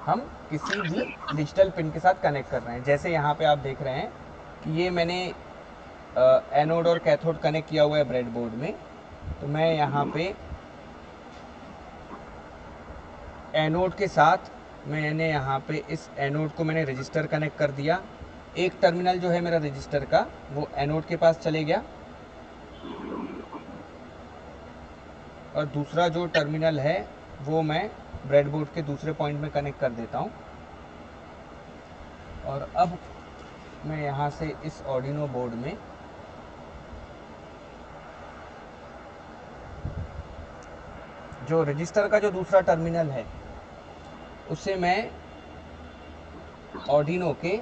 हम किसी भी डिजिटल पिन के साथ कनेक्ट कर रहे हैं। जैसे यहाँ पे आप देख रहे हैं कि ये मैंने एनोड और कैथोड कनेक्ट किया हुआ है ब्रेडबोर्ड में। तो मैं यहाँ पे एनोड के साथ मैंने यहाँ पे इस एनोड को मैंने रजिस्टर कनेक्ट कर दिया। एक टर्मिनल जो है मेरा रजिस्टर का वो एनोड के पास चले गया, और दूसरा जो टर्मिनल है वो मैं ब्रेडबोर्ड के दूसरे पॉइंट में कनेक्ट कर देता हूँ। और अब मैं यहाँ से इस ऑर्डिनो बोर्ड में जो रजिस्टर का जो दूसरा टर्मिनल है उससे मैं ऑर्डिनो के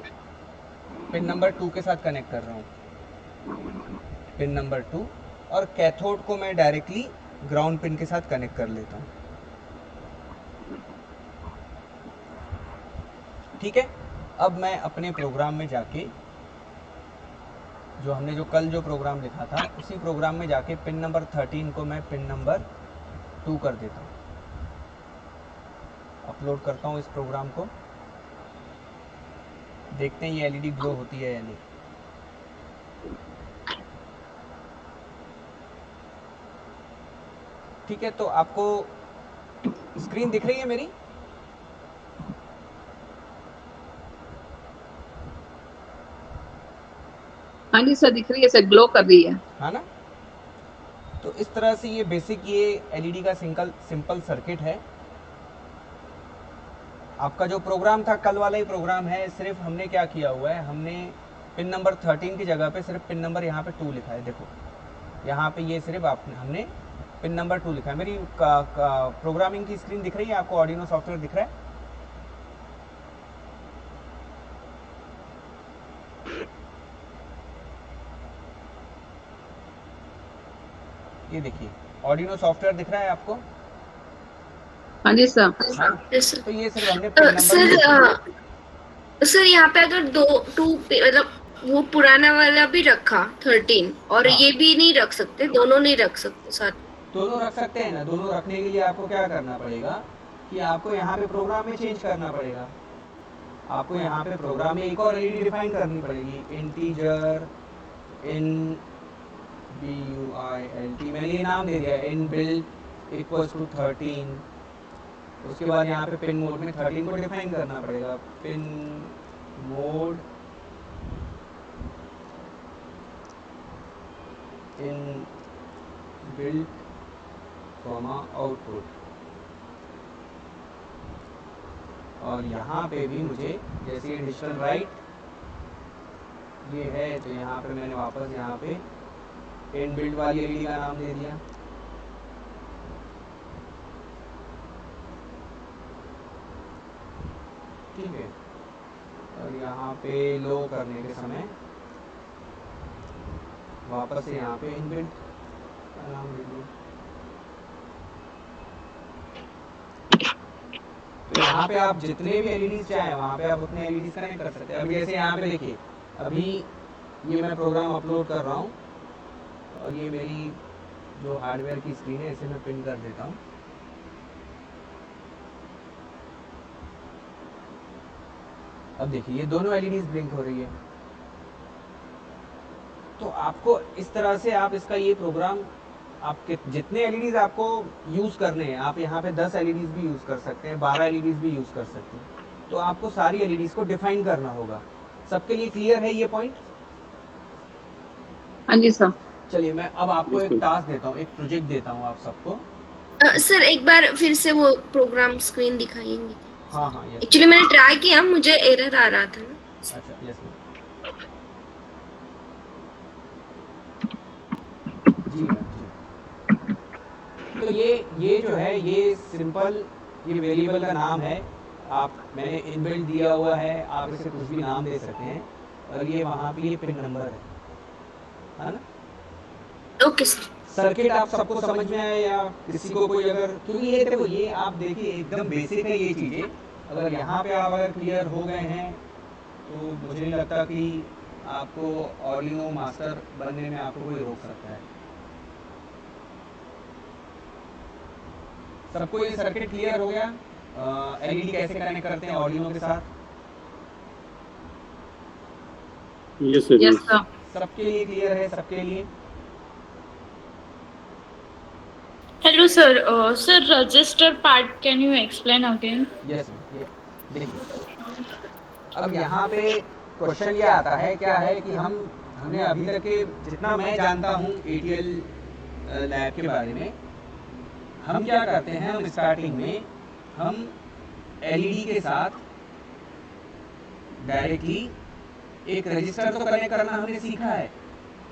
पिन नंबर 2 के साथ कनेक्ट कर रहा हूँ, पिन नंबर 2, और कैथोड को मैं डायरेक्टली ग्राउंड पिन के साथ कनेक्ट कर लेता हूँ। ठीक है, अब मैं अपने प्रोग्राम में जाके जो हमने जो कल जो प्रोग्राम लिखा था उसी प्रोग्राम में जाके पिन नंबर 13 को मैं पिन नंबर 2 कर देता हूँ। अपलोड करता हूँ इस प्रोग्राम को, देखते हैं ये एलईडी ग्लो होती है या नहीं। ठीक है, तो आपको स्क्रीन दिख रही है मेरी? हाँ जी सर, दिख रही है सर, ग्लो कर रही है। हाँ ना? तो इस तरह से ये बेसिक ये एलईडी का सिंपल सर्किट है। आपका जो प्रोग्राम था कल वाला ही प्रोग्राम है, सिर्फ हमने क्या किया हुआ है, हमने पिन नंबर 13 की जगह पे सिर्फ पिन नंबर यहाँ पे 2 लिखा है। देखो यहाँ पे ये सिर्फ हमने पिन नंबर 2 लिखा है। मेरी प्रोग्रामिंग की स्क्रीन दिख रही है आपको? ऑर्डिनो सॉफ्टवेयर दिख रहा है? ये देखिए ऑर्डिनो सॉफ्टवेयर दिख रहा है आपको? हाँ जी सर। हाँ, Yes, sir. तो ये सिर्फ हमने पिन नंबर सर यहाँ पे अगर मतलब वो पुराना वाला भी रखा 13 और हाँ। ये भी नहीं रख सकते, दोनों नहीं रख सकते साथ। दोनों रख सकते हैं ना। दोनों रखने के लिए आपको क्या करना पड़ेगा कि आपको यहाँ पे प्रोग्राम में चेंज करना पड़ेगा। आपको यहाँ पे प्रोग्राम में एक और एलईडी डिफाइन करनी पड़ेगी, इंटीजर इन BUILT, मैंने ये नाम दे दिया इनबिल्ट इक्वल्स टू 13। उसके बाद यहाँ पे पिन मोड में 13 को डिफाइन करना पड़ेगा, pin mode in built output. और यहाँ पे भी मुझे जैसे डिजिटल राइट ये है तो यहाँ पे मैंने वापस यहाँ पे इनबिल्ट वाली एलईडी का नाम दे दिया। ठीक है, और यहाँ पे लो करने के समय वापस से यहाँ पे इनबिल्ट का नाम दे दिया। तो यहाँ पे आप जितने भी एलईडीज चाहें वहाँ पे आप उतने एलईडीज कनेक्ट कर सकते हैं। अभी जैसे यहाँ पे देखिए, अभी ये मैं प्रोग्राम अपलोड कर रहा हूँ और ये मेरी जो हार्डवेयर की स्क्रीन है इसे मैं पिन कर देता हूँ। अब देखिए ये दोनों एलईडीज ब्लिंक हो रही है। तो आपको इस तरह से आप इसका ये प्रोग्राम आपके जितने एलईडीज आपको यूज करने हैं, आप यहाँ पे 10 एलईडीज भी यूज कर सकते हैं, 12 एलईडीज भी यूज कर सकते हैं। तो आपको सारी एलईडीज को डिफाइन करना होगा। सबके लिए क्लियर है ये पॉइंट? हाँ जी सर। चलिए मैं अब आपको एक टास्क देता हूँ, एक प्रोजेक्ट देता हूँ आप सबको। सर एक बार फिर से वो प्रोग्राम स्क्रीन दिखाएंगे? हाँ हाँ यस। एक्चुअली मैंने ट्राई किया, मुझे एरर आ रहा था ना। अच्छा यस मैम। जी मैम जी। तो ये जो है ये सिंपल ये वेरिएबल का नाम है। आप मैंने इनबिल्ट दिया हुआ है, आप इसे कुछ भी नाम दे सकते हैं। और ये वहाँ पे ये पिन नंबर है ना? Okay sir. सर्किट आप सबको समझ में आया या किसी को कोई अगर, क्योंकि ये देखो ये आप देखिए एकदम बेसिक है ये चीज़ें। अगर यहाँ पे आप अगर क्लियर हो गए हैं तो मुझे नहीं लगता कि आपको ऑर्डिनो मास्टर बनने में आपको कोई रोक सकता है। सबको ये सर्किट क्लियर हो गया? एलईडी कैसे कनेक्ट करते हैं ऑर्डिनो के साथ? Yes, sir. Yes sir. सबके लिए क्लियर है? सबके लिए? Hello, sir. Sir, register part, can you explain again? Yes देखिए अब यहाँ पे क्वेश्चन ये आता है क्या है कि हमने अभी तक के जितना मैं जानता हूँ ATL लैब के बारे में, हम क्या करते हैं, हम स्टार्टिंग में हम एलईडी के साथ डायरेक्टली एक रजिस्टर तो कनेक्ट करना हमने सीखा है,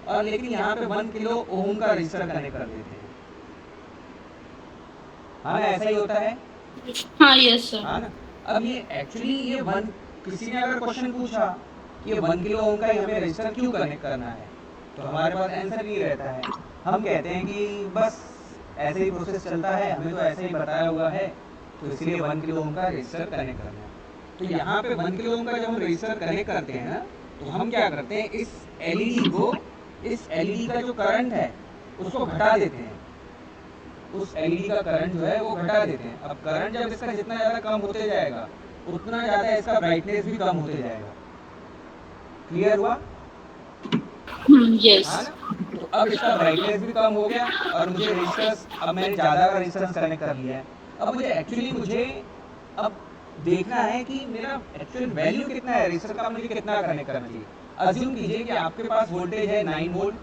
और लेकिन यहाँ पे 1 किलो ओम का रजिस्टर कनेक्ट कर देते हैं। हाँ ना, ऐसा ही होता है। हाँ यस सर। हाँ ना, अब ये एक्चुअली ये 1, किसी ने अगर क्वेश्चन पूछा कि ये 1 किलो ओम का ही हमें रजिस्टर क्यों कनेक्ट करना है, तो हमारे पास आंसर नहीं रहता है। हम कहते हैं कि बस ऐसे ही प्रोसेस चलता है, हमें तो ऐसे ही बताया हुआ है, तो इसलिए 1 किलो ओम का रजिस्टर कनेक्ट करना है। तो यहाँ पे 1 किलो ओम का जब हम रजिस्टर कनेक्ट करते हैं ना, तो हम क्या करते हैं, इस एलईडी को, इस एलईडी का जो करंट है उसको घटा देते हैं, उस एलईडी का करंट जो है वो घटा देते हैं। अब करंट जब इसका जितना ज़्यादा कम होते जाएगा, उतना ज़्यादा इसका ब्राइटनेस भी कम होते जाएगा। क्लियर हुआ? यस। हाँ ना? तो अब इसका ब्राइटनेस भी कम हो गया, और मुझे रेजिस्टेंस, अब मैंने ज़्यादा का रेजिस्टेंस कनेक्ट कर लिया है। अब मुझे अब देखना है कि मेरा एक्चुअल वैल्यू कितना है रेजिस्टर का, मुझे कितना कनेक्ट करना चाहिए। अज्यूम कीजिए कि आपके पास वोल्टेज है 9 वोल्ट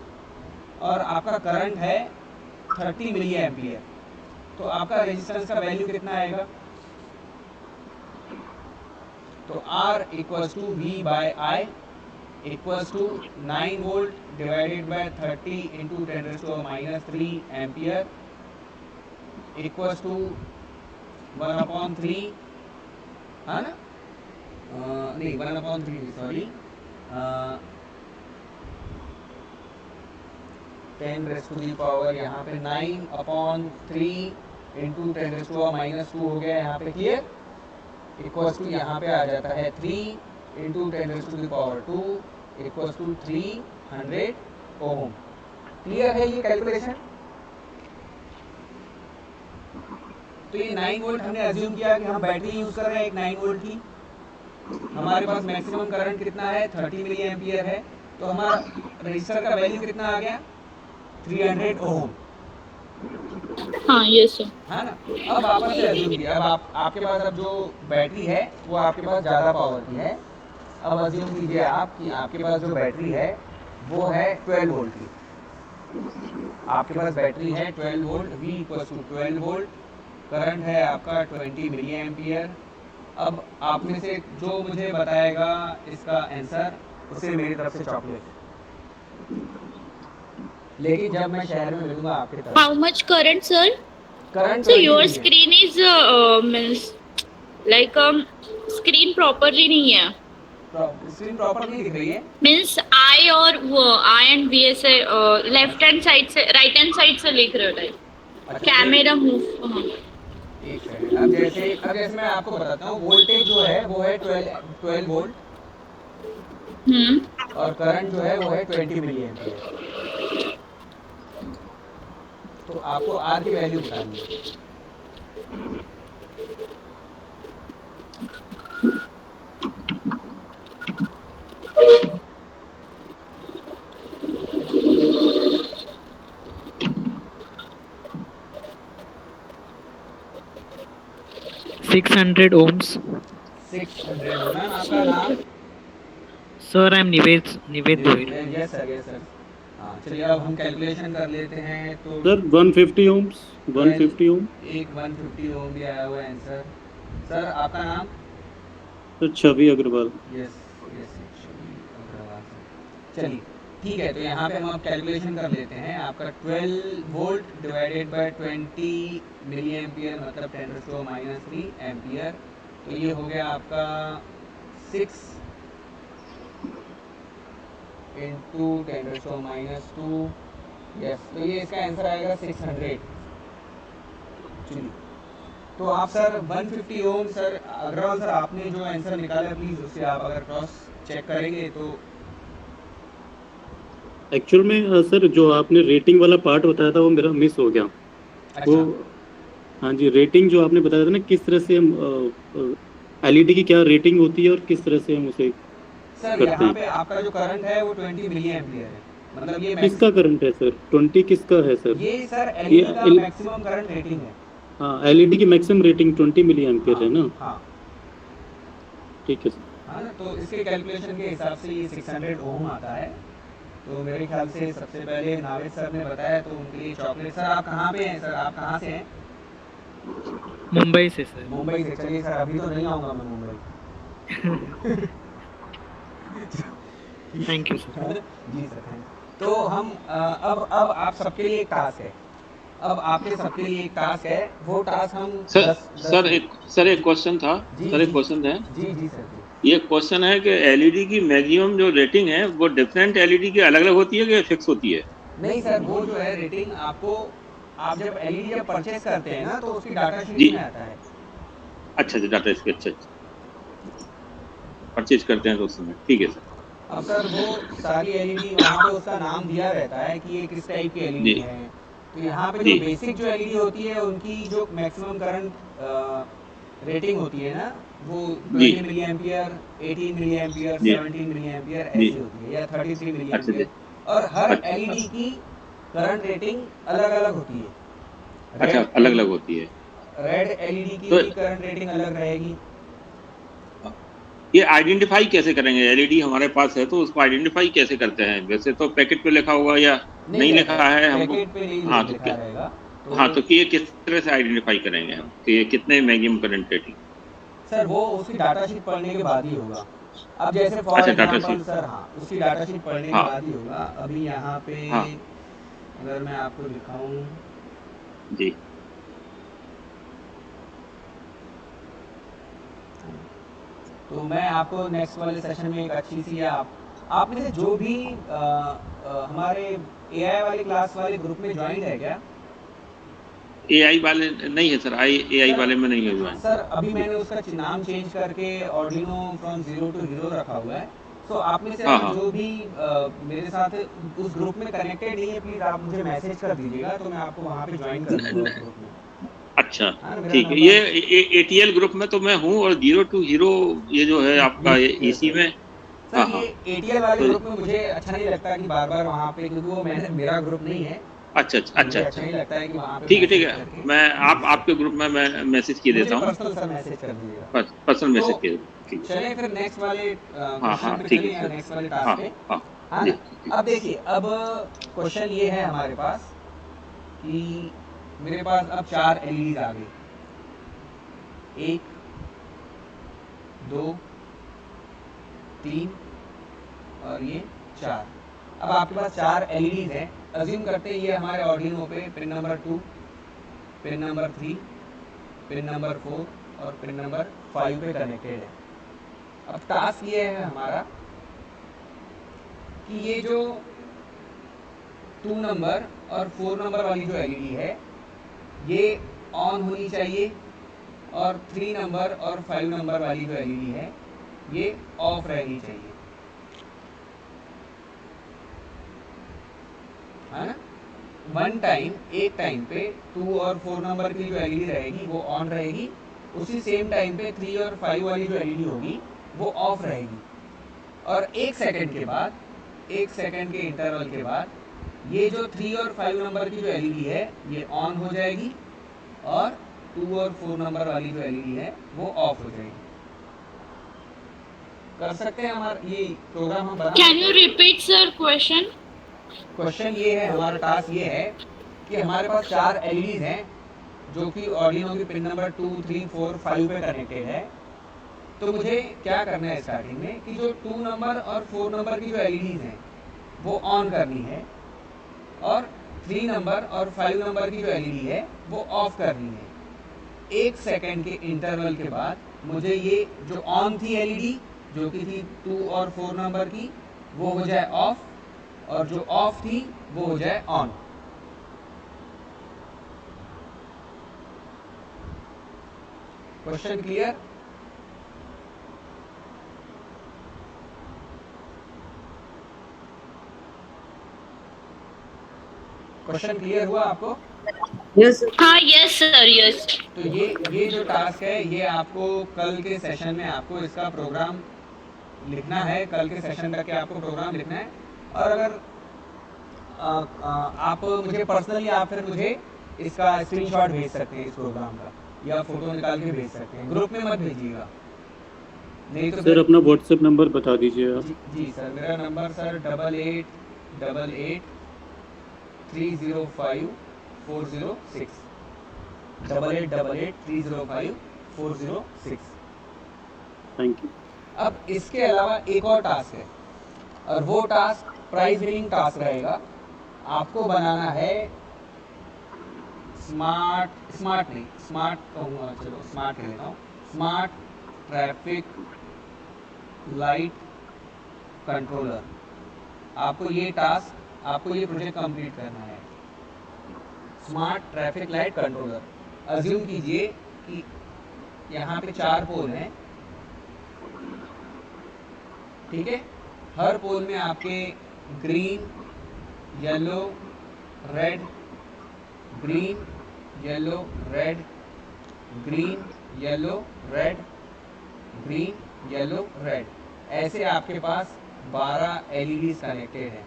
और आपका करंट है 30 मिली एम्पियर, तो आपका रेजिस्टेंस का वैल्यू कितना आएगा? तो R equals to V/I equals to 9 volt divided by 30 into 10⁻³ ampere equals to 1/3, हाँ ना, नहीं 1/3 सॉरी, 10⁻⁻, यहाँ पे 9/3 इंटू 10⁻² हो गया यहाँ पे। क्लियर? इक्वल्स टू यहाँ पे आ जाता है 3 into 10⁻² equals to 300 ohm. Clear है ये कैलकुलेशन? तो ये 9 वोल्ट हमने अज्यूम किया कि हम बैटरी यूज कर रहे हैं एक 9 वोल्ट की, हमारे पास मैक्सिमम करंट कितना है, 30 मिली एम्पियर है, तो हमारा रजिस्टर का वैल्यू कितना आ गया, 300 ओम। हाँ यस सर। है ना? अब वापस से अज्यूम किया, अब आपके पास अब जो बैटरी है वो आपके पास ज़्यादा पावर की है। अब अज्यूम कीजिए आप कि आपके पास जो बैटरी है वो है 12 वोल्ट की, आपके पास बैटरी है 12 volt, V equals to 12 volt, current है आपका 20 मिली एम्पियर। अब आप में से जो मुझे बताएगा इसका आंसर, उसे मेरी तरफ से चॉकलेट। लेकिन जब मैं शहर में मिलूंगा आपके तरफ, How much current sir? Current So your screen is means like screen properly नहीं है। स्क्रीन प्रॉपर नहीं दिख रही है। Means I और वो I and V से लेफ्ट हैंड साइड से राइट हैंड साइड से लिख रहे हो लाइक कैमरा मूव। एक सेकंड, अब जैसे मैं आपको बताता हूँ, वोल्टेज जो है वो है 12 वोल्ट, और करंट जो है वो है 20 मिली एम्पियर। तो आपको आर की वैल्यू बतानी है। Six hundred ohms. 600। मैम आपका नाम? Sir, I am Nived Goyal. Yes sir. हाँ चलिए, अब हम कैलकुलेशन कर लेते हैं। तो सर 150 ओम्स, 150 ओम। एक 150 ओम भी आया हुआ है आंसर। सर आपका नाम? सर छवि अग्रवाल। यस चलिए ठीक है, तो यहाँ पे हम अब कैलकुलेशन कर लेते हैं। आपका 12 volt divided by 20 milli ampere मतलब 10⁻³ एम्पियर, तो ये हो गया आपका 6 इंटू 10⁻²। यस, तो ये इसका आंसर आएगा 600। चलिए, तो आप सर 150 ओम, सर अग्रवाल सर आपने जो आंसर निकाला प्लीज़ उससे आप अगर क्रॉस चेक करेंगे तो। एक्चुअल में सर जो आपने रेटिंग वाला पार्ट बताया था वो मेरा मिस हो गया। अच्छा। वो हाँ जी, रेटिंग जो आपने बताया था ना, किस तरह से हम एलईडी की क्या रेटिंग होती है और किस तरह से हम उसे सर यहाँ पे आपका जो करंट है वो 20 मिली एम्पियर है, मतलब ये किसका करंट है सर? 20 किसका है सर? ये सर एलईडी का मैक्सिमम करंट रेटिंग है। हाँ, एलईडी की मैक्सिमम रेटिंग 20 मिली एम्पियर है ना? हाँ ठीक है सर। हाँ ना, तो इसके कैलकुलेशन के हिसाब से ये 600 ओम आता है। तो मेरे ख्याल से सबसे पहले नावेद सर ने बताया, तो उनके लिए चॉकलेट। सर आप कहाँ पे हैं? सर आप कहाँ से हैं? मुंबई से सर। मुंबई से। चलिए सर, अभी तो नहीं आऊँगा मैं मुंबई। Thank you, sir. जी सर, थैंक। तो हम अब आप सबके लिए एक टास्क है। अब आपके सबके लिए एक टास्क है, वो टास्क हम सर एक क्वेश्चन था। जी, सर एक जी। क्वेश्चन है। जी सर जी। ये क्वेश्चन है कि एलईडी की मैक्सिमम जो रेटिंग है वो डिफरेंट एलईडी की अलग अलग होती है कि फिक्स होती है? नहीं सर, वो जो है रेटिंग आपको, आप जब एलईडी जब परचेज करते हैं ना तो उसकी डाटा शीट जी। में आता है। अच्छा डाटा इसके अच्छा परचेज करते हैं तो उस समय ठीक है सर। अब सर वो सारी एलईडी वहाँ पे उसका नाम दिया रहता है कि ये किस टाइप की एलईडी जी। है। तो यहाँ पे जो जी। बेसिक जो एलईडी होती है उनकी जो मैक्सिमम करंट रेटिंग होती है ना, वो जी। 20 मिली एम्पियर, 18 मिली एम्पियर, जी। 17 मिली एम्पियर जी। ऐसी होती है, या 33 मिली अच्छा जी। एम्पियर। और हर अच्छा एलईडी की करंट रेटिंग अलग अलग होती है। अच्छा अलग अलग होती है। रेड एलईडी की तो भी करंट रेटिंग अलग रहेगी। ये आइडेंटिफाई कैसे करेंगे? एलईडी हमारे पास है तो उसको आइडेंटिफाई कैसे करते हैं? वैसे तो पैकेट पे लिखा होगा या नहीं रहता लिखा है हमको? पैकेट पे नहीं हाँ तो लिखा रहेगा। हाँ तो कि ये किस तरह से आइडेंटिफाई करेंगे हम कि ये कितने मैक्सिमम करंट रेटिंग? सर वो उसकी डाटा शीट पढ़ने के बाद ही होगा। अब जैसे फॉर अच्छा डाटा एग्जांपल शीट। सर, हाँ उसकी डाटा शीट पढ़ने के हाँ। बाद ही होगा। अभी यहाँ पे हाँ। अगर मैं आपको दिखाऊं, जी। तो मैं आपको नेक्स्ट वाले सेशन में एक अच्छी सी, आप में से जो भी हमारे एआई वाले क्लास वाले ग्रुप में ज्वाइन है क्या? एआई वाले नहीं है सर, एआई वाले में नहीं है ज्वाइन। सर अभी मैंने उसका नाम चेंज करके Arduino from zero to hero रखा हुआ है। तो आप में से हाँ, अगर हाँ। जो भी मेरे साथ उस ग्रुप में कनेक्टेड नहीं है, प्लीज आप मुझे मैसेज कर दीजिएगा, तो मैं आपको वहाँ पे ज्वाइन कर दूंगा उस ग्रुप में। अच्छा हाँ, मेरा ठीक है। नंबर- ये एटीएल ग्रुप में तो मैं हूँ और जीरो टू हीरो ये जो है आपका Yes, इसी sir. में। हाँ सर हाँ ये एटीएल वाले तो- ग्रुप में मुझे अच्छा नहीं लगता कि बार बार वहाँ पे, क्योंकि वो मेरा ग्रुप नहीं है। अच्छा मुझे अच्छा अच्छा नहीं लगता है कि वहाँ पे ठीक मैसेज है करके- मैं आपके ग्रुप में मैं मैसेज किए देता मुझे हूँ। पर्सनल सर मैसेज कर दीजिएगा। पर्सनल मैसेज तो किए ठीक है। चलें फिर नेक्स्ट वाले हाँ क्वेश्चन पे ठीक चलें, है या सर। नेक्स्ट वाले हाँ टास्क पे। हाँ हाँ जी। ना? अब देखिए, अब क्वेश्चन ये है हमारे पास कि मेरे पास अब 4 एलईडीज आ गई, 1 2 3 और ये 4। अब आपके पास 4 एलईडीज हैं। अज्यूम करते हैं ये हमारे ऑर्डिनो पे pin number 2, pin number 3, pin number 4 और पिन नंबर 5 पे कनेक्टेड है। अब टास्क ये है हमारा कि ये जो 2 नंबर और 4 नंबर वाली जो एलईडी है ये ऑन होनी चाहिए, और 3 नंबर और 5 नंबर वाली जो एलईडी है ये ऑफ रहनी चाहिए, है ना? एक टाइम पे 2 और 4 नंबर की जो एलईडी रहेगी वो ऑन रहेगी, उसी सेम टाइम पे 3 और 5 वाली जो एलईडी होगी वो ऑफ रहेगी। और 1 सेकंड के बाद, 1 सेकंड के इंटरवल के बाद ये जो 3 और 5 नंबर की जो एलईडी है ये ऑन हो जाएगी, और 2 और 4 नंबर वाली जो एलईडी है वो ऑफ हो जाएगी। कर सकते हैं हमारा ये प्रोग्राम हम बना। Can you repeat, sir, question? Question ये है, हमारा टास्क ये है कि हमारे पास 4 एलईडीज हैं जो कि ऑर्डिनो की पिन नंबर 2, 3, 4, 5 पे कनेक्टेड है। तो मुझे क्या करना है स्टार्टिंग में कि जो 2 नंबर और 4 नंबर की जो एलईडीज हैं वो ऑन करनी है, और 3 नंबर और 5 नंबर की जो एलईडी है वो ऑफ करनी है। 1 सेकंड के इंटरवल के बाद मुझे ये जो ऑन थी एलईडी जो कि थी 2 और 4 नंबर की, वो हो जाए ऑफ, और जो ऑफ थी वो हो जाए on. Question clear? Question clear हुआ आपको? हाँ, yes, sir, yes. तो ये जो टास्क है ये आपको कल के सेशन में आपको इसका प्रोग्राम लिखना है। कल के सेशन तक के आपको प्रोग्राम लिखना है, और अगर आप मुझे पर्सनली, आप फिर मुझे इसका स्क्रीनशॉट भेज सकते हैं इस प्रोग्राम का, या फोटो निकाल के भेज सकते हैं। ग्रुप में मत भेजिएगा, नहीं तो सर अपना व्हाट्सएप नंबर बता दीजिए आप। जी सर, मेरा नंबर सर 8888 305 406, 8888 305 406। Thank you. अब इसके अलावा एक और टास्क है, और वो टास्क प्राइज विनिंग टास्क रहेगा। आपको बनाना है स्मार्ट कहूँगा, चलो स्मार्ट कह लेता हूँ, स्मार्ट ट्रैफिक लाइट कंट्रोलर। आपको ये प्रोजेक्ट कंप्लीट करना है, smart traffic light controller. Assume कीजिए कि यहाँ पे 4 पोल हैं, ठीक है। हर पोल में आपके green, yellow, red, green, yellow, red, green, yellow, red, green, yellow, red, ऐसे आपके पास 12 LEDs कनेक्टेड हैं।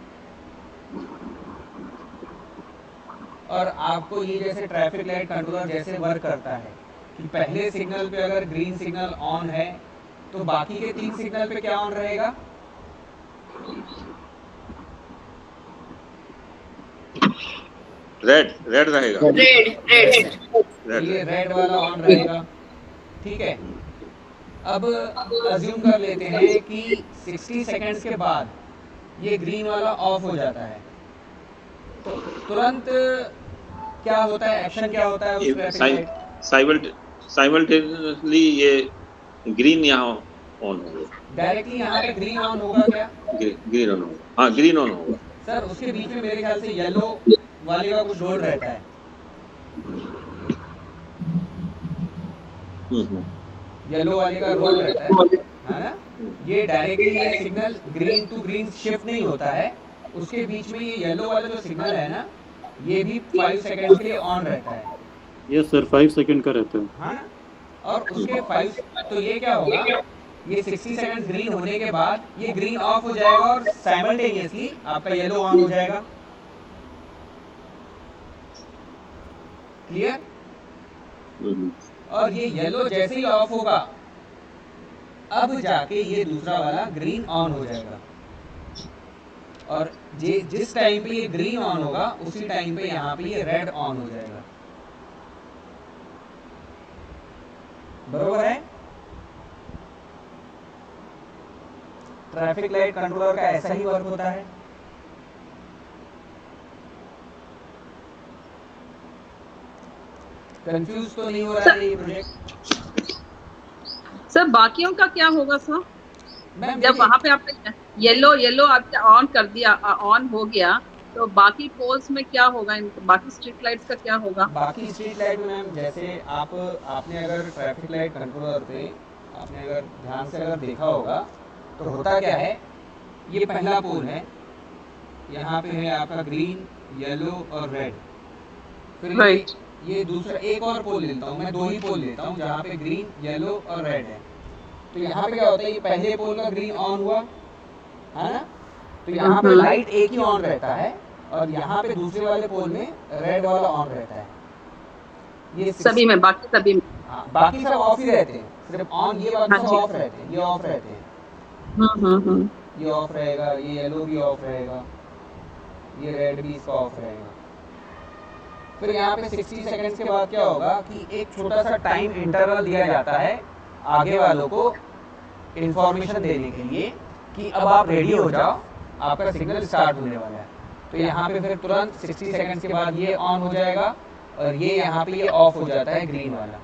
और आपको ये जैसे ट्रैफिक लाइट कंट्रोलर जैसे वर्क करता है कि पहले सिग्नल पे अगर ग्रीन सिग्नल ऑन है तो बाकी के 3 सिग्नल पे क्या ऑन रहेगा? रेड रहेगा। रेड ये रेड वाला ऑन रहेगा, ठीक है। अब अज्यूम कर लेते हैं कि 60 सेकंड्स के बाद ये ग्रीन वाला ऑफ हो जाता है, तो तुरंत क्या होता है, एक्शन क्या होता है उस ट्रैफिक लाइट? साइमल्टेनियसली ये ग्रीन यहाँ ऑन होगा, डायरेक्टली यहाँ पे ग्रीन ऑन होगा क्या? ग्रीन ऑन होगा, हाँ ग्रीन ऑन होगा। सर उसके बीच में मेरे ख्याल से येलो वाले का कुछ लोड रहता है। येलो वाले का रोल रहता है ना। ये डायरेक्टली ये signal green to green shift नहीं होता है, उसके बीच में ये येलो वाला जो सिग्नल है ना, ये भी 5 सेकंड के लिए ऑन रहता है। यस सर, 5 सेकंड का रहता है। हाँ ना, और उसके 5, तो ये क्या होगा, ये 60 सेकंड ग्रीन होने के बाद ये ग्रीन ऑफ हो जाएगा और साइमल्टेनियसली आपका येलो ऑन हो जाएगा। क्लियर? और ये येलो जैसे ही ऑफ होगा, अब जाके ये दूसरा वाला ग्रीन ऑन हो जाएगा, और जिस टाइम पे ये ग्रीन ऑन होगा उसी टाइम पे यहाँ पे ये रेड ऑन हो जाएगा। बरोबर है? ट्रैफिक लाइट कंट्रोलर का ऐसा ही वर्क होता है। कंफ्यूज तो नहीं हो रहा है ये प्रोजेक्ट? सर बाकियों का क्या होगा सर? मैम जब वहाँ पे आपने येलो आपने ऑन कर दिया, ऑन हो गया, तो बाकी पोल्स में क्या होगा, बाकी स्ट्रीट लाइट्स का क्या होगा? बाकी स्ट्रीट लाइट में मैम जैसे आपने अगर ट्रैफिक लाइट कंट्रोलर पे आपने अगर ध्यान से अगर देखा होगा तो होता क्या है, ये पहला पोल है, यहाँ पे है आपका ग्रीन, येलो और रेड। फिर Right. ये दूसरा एक और पोल लेता हूँ मैं, 2 ही पोल लेता हूँ जहाँ पे ग्रीन, येलो और रेड है। तो यहाँ पे क्या होता है, ये पहले पोल का ग्रीन ऑन हुआ है ना, तो यहाँ पे लाइट एक ही ऑन रहता है, और यहाँ पे दूसरे वाले पोल में रेड वाला ऑन रहता है। ये सभी में, बाकी सभी में। हाँ, बाकी सब ऑफ ही रहते हैं, सिर्फ ऑन ये वाले सब ऑफ रहते हैं, ये ऑफ रहते हैं, ये ऑफ रहेगा, ये येलो भी ऑफ रहेगा, ये रेड भी इसका ऑफ रहेगा। फिर यहाँ पे 60 सेकंड्स के बाद क्या होगा कि एक छोटा सा टाइम इंटरवल दिया जाता है आगे वालों को इंफॉर्मेशन देने के लिए कि अब आप रेडी हो जाओ, आपका सिग्नल स्टार्ट होने वाला है। तो यहाँ पे फिर तुरंत 60 सेकंड्स के बाद ये ऑन हो जाएगा, और ये यहाँ पे ये ऑफ हो जाता है ग्रीन वाला।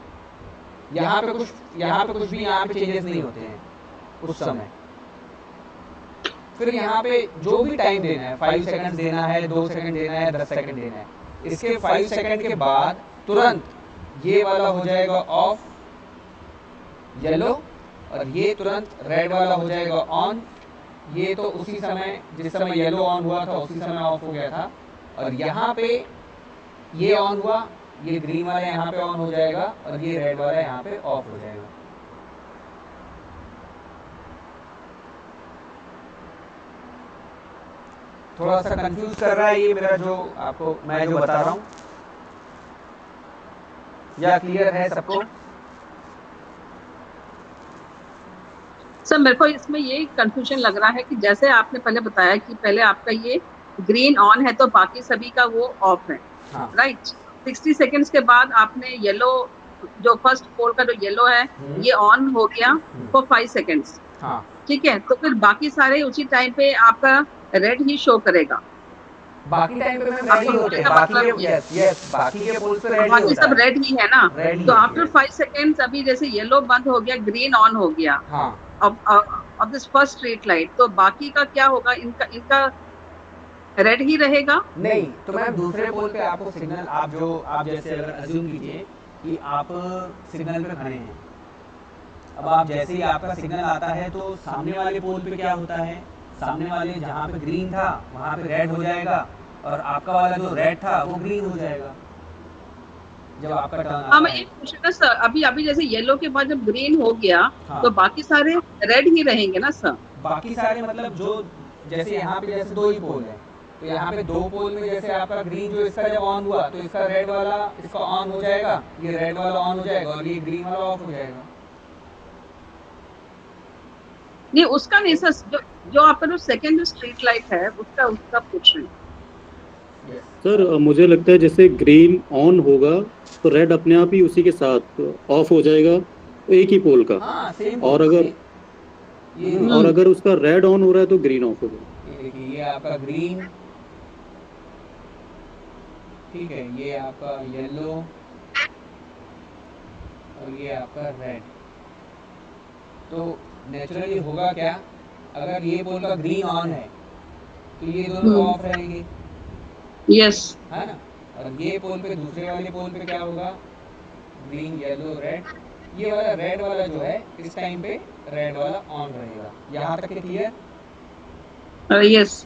यहाँ पे कुछ भी यहाँ पे चेंजेस नहीं होते हैं उस समय। फिर यहाँ पे जो भी टाइम देना है, 5 सेकंड देना है, 2 सेकंड देना है, 10 सेकंड देना है, इसके 5 सेकंड के बाद तुरंत ये वाला हो जाएगा ऑफ येलो, और ये तुरंत रेड वाला हो जाएगा ऑन। ये तो उसी समय जिस समय येलो ऑन हुआ था उसी समय ऑफ हो गया था, और यहाँ पे ये ऑन हुआ, ये ग्रीन वाला यहाँ पे ऑन हो जाएगा, और ये रेड वाला यहाँ पे ऑफ हो जाएगा। थोड़ा सा कंफ्यूज कर रहा है ये मेरा जो आपको मैं जो बता रहा हूँ, या क्लियर है सबको? सर मेरे को इसमें ये कंफ्यूजन लग रहा है कि जैसे आपने पहले बताया कि पहले आपका ये ग्रीन ऑन है तो बाकी सभी का वो ऑफ है, हाँ। राइट। 60 सेकंड्स के बाद आपने येलो, जो फर्स्ट पोल का जो येलो है, ये ऑन हो गया फॉर 5 सेकंड्स, हाँ ठीक है, तो फिर बाकी सारे उसी टाइम पे आपका रेड ही शो करेगा। बाकी टाइम पे मैम आपको रेड ही होते बोलने हैं, का बाकी मतलब के यस यस बाकी के पोल्स पे रेड ही बाकी होता सब है, रेड ही है ना। रेड ही तो है आफ्टर yes। 5 सेकेंड्स अभी जैसे येलो बंद हो गया, ग्रीन ऑन हो गया हाँ of this first street light, तो बाकी का क्या होगा? इनका इनका रेड ही रहेगा। नहीं, तो मैम दूसरे पोल पे आपको सिग्नल, आप जैसे अगर अज्यूम कीजिए कि आप सिग्नल पे खड़े हैं, अब आप जैसे ही आपका सिग्नल आता है तो सामने वाले पोल पे क्या होता है, सामने वाले जहाँ पे ग्रीन था वहाँ पे रेड हो जाएगा और आपका वाला जो रेड था वो ग्रीन हो जाएगा जब आपका टर्न हाँ, आता मैं है। ये पूछ रहा था सर, अभी अभी जैसे येलो के बाद जब ग्रीन हो गया, हाँ। तो बाकी सारे रेड ही रहेंगे ना सर? बाकी सारे मतलब जो जैसे यहाँ पे जैसे दो ही पोल है, तो यहाँ पे दो पोल में जैसे आपका ग्रीन जो इसका जब ऑन हुआ तो इसका रेड वाला इसका ऑन हो जाएगा, ये रेड वाला ऑन हो जाएगा और ये ग्रीन वाला ऑफ हो जाएगा। नहीं, उसका नहीं सर, जो आपका जो सेकंड स्ट्रीट लाइट है उसका उसका पूछ रही हूँ। सर मुझे लगता है जैसे ग्रीन ऑन होगा तो रेड अपने आप ही उसी के साथ ऑफ हो जाएगा एक ही पोल का, हाँ सेम और अगर ये और अगर उसका रेड ऑन हो रहा है तो ग्रीन ऑफ होगा। ये देखिए ये आपका ग्रीन, ठीक है, ये आपका येलो और ये आपका रेड। तो नेचुरली होगा क्या, अगर ये पोल का ग्रीन ऑन है तो ये दोनों ऑफ रहेंगे, यस। है ना, और ये पोल पे दूसरे वाले पोल पे क्या होगा, ग्रीन येलो रेड, ये वाला रेड वाला जो है इस टाइम पे रेड वाला ऑन रहेगा। यहाँ तक के क्लियर? यस।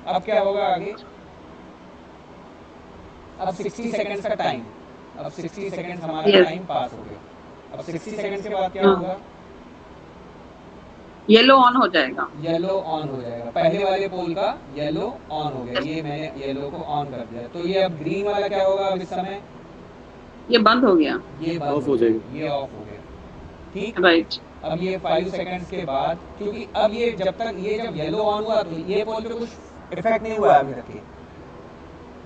अब क्या होगा आगे, अब 60 सेकंड्स का टाइम, अब 60 सेकंड्स हमारा Yes. टाइम पास हो गया। अब 60 सेकंड्स के बाद क्या हाँ। होगा, येलो ऑन हो जाएगा। येलो ऑन हो जाएगा, पहले वाले पोल का येलो ऑन हो गया, ये मैंने येलो को ऑन कर दिया, तो ये अब ग्रीन वाला क्या होगा, अब इस समय ये बंद हो गया। ये बंद Off हो जाएगा। ये ऑफ हो गया, ठीक। राइट। अब ये 5 सेकंड्स के बाद, क्योंकि अब ये जब तक ये जब येलो ऑन हुआ तो ये पोल पे कुछ इफेक्ट नहीं हुआ अभी तक,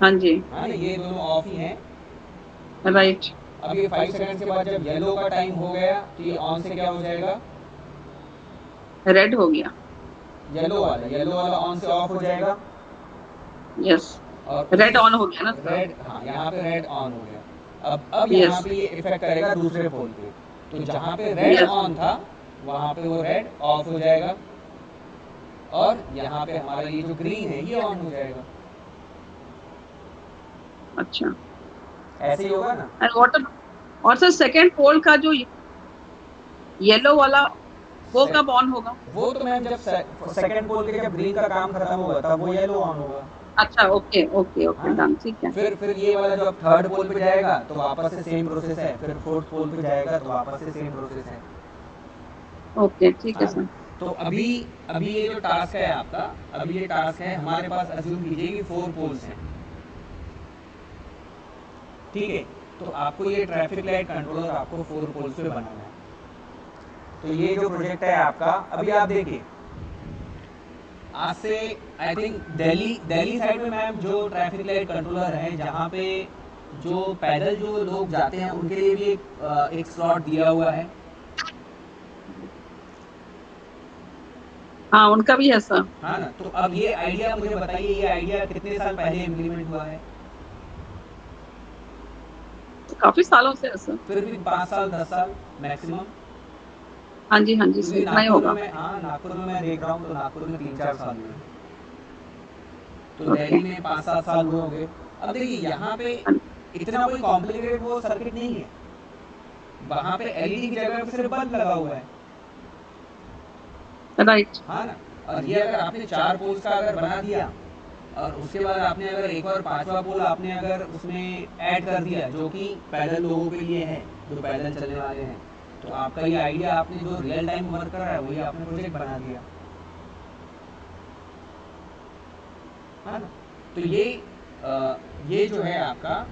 हाँ जी। हाँ ना, ये दोनों ऑफ ही हैं। राइट। अब ये 5 सेकंड्स के बाद जब येलो का टाइम हो गया तो ये ऑन से क्या हो जाएगा, रेड हो गया। येलो वाला ऑन से ऑफ हो जाएगा, यस। और रेड ऑन हो गया ना सर? रेड, हाँ यहाँ पे रेड ऑन हो गया। अब Yes. यहाँ पे ये इफेक्ट करेगा दूसरे पोल पे, तो जहाँ पे रेड Yes. ऑन था वहाँ पे वो रेड ऑफ हो जाएगा और यहाँ पे हमारा ये जो ग्रीन है ये ऑन हो जाएगा। अच्छा। ऐसे ही होगा ना। एंड व्हाट और सर सेकंड पोल का जो येलो वाला वो कब ऑन होगा? वो तो मैम जब सेकंड पोल के जब ग्रीन का काम खत्म होगा तब वो येलो ऑन होगा। अच्छा, ओके ओके ओके, डन, ठीक है। फिर ये वाला जो अब थर्ड पोल पे जाएगा तो वापस से सेम प्रोसेस है, फिर फोर्थ पोल पे जाएगा तो वापस से सेम प्रोसेस है। ओके, ठीक है सर। तो अभी ये जो टास्क है आपका, अभी ये टास्क है हमारे पास, अज्यूम कीजिए कि 4 पोल्स हैं, ठीक है। तो आपको ये ट्रैफिक लाइट कंट्रोलर आपको 4 पोल्स पे बनाना है। तो ये जो प्रोजेक्ट है आपका, अभी आप देखिए आज से आई थिंक दिल्ली साइड में मैम जो ट्रैफिक लाइट कंट्रोलर है, जहाँ पे जो पैदल जो लोग जाते हैं उनके लिए भी एक स्लॉट दिया हुआ है। हाँ, उनका भी है सर। हाँ ना, तो अब ये आइडिया मुझे बताइए, ये आइडिया कितने साल पहले इम्प्लीमेंट हुआ है? काफी सालों से है सर। फिर भी 5 साल 10 साल मैक्सिमम। हाँ जी, हाँ जी, क्योंकि इतना ही होगा। नागपुर में मैं देख रहा हूँ, तो नागपुर में 3-4 साल हुए, तो Okay. दिल्ली में 5-7 साल हुए होंगे। अब देखिए यहाँ पे इतना कोई कॉम्प्लिकेटेड वो सर्किट नहीं है, वहाँ पे एलईडी की जगह पे सिर्फ बल्ब लगा हुआ है, राइट। हाँ ना। और ये अगर आपने 4 पोल्स का अगर बना दिया और उसके बाद आपने अगर एक और 5वां पोल आपने अगर उसमें ऐड कर दिया जो कि पैदल लोगों के लिए है, जो पैदल चलने वाले हैं, तो आपका ये आइडिया आपने जो रियल टाइम वर्क कर रहा है वही आपने प्रोजेक्ट बना दिया, हाँ ना। तो ये जो है आपका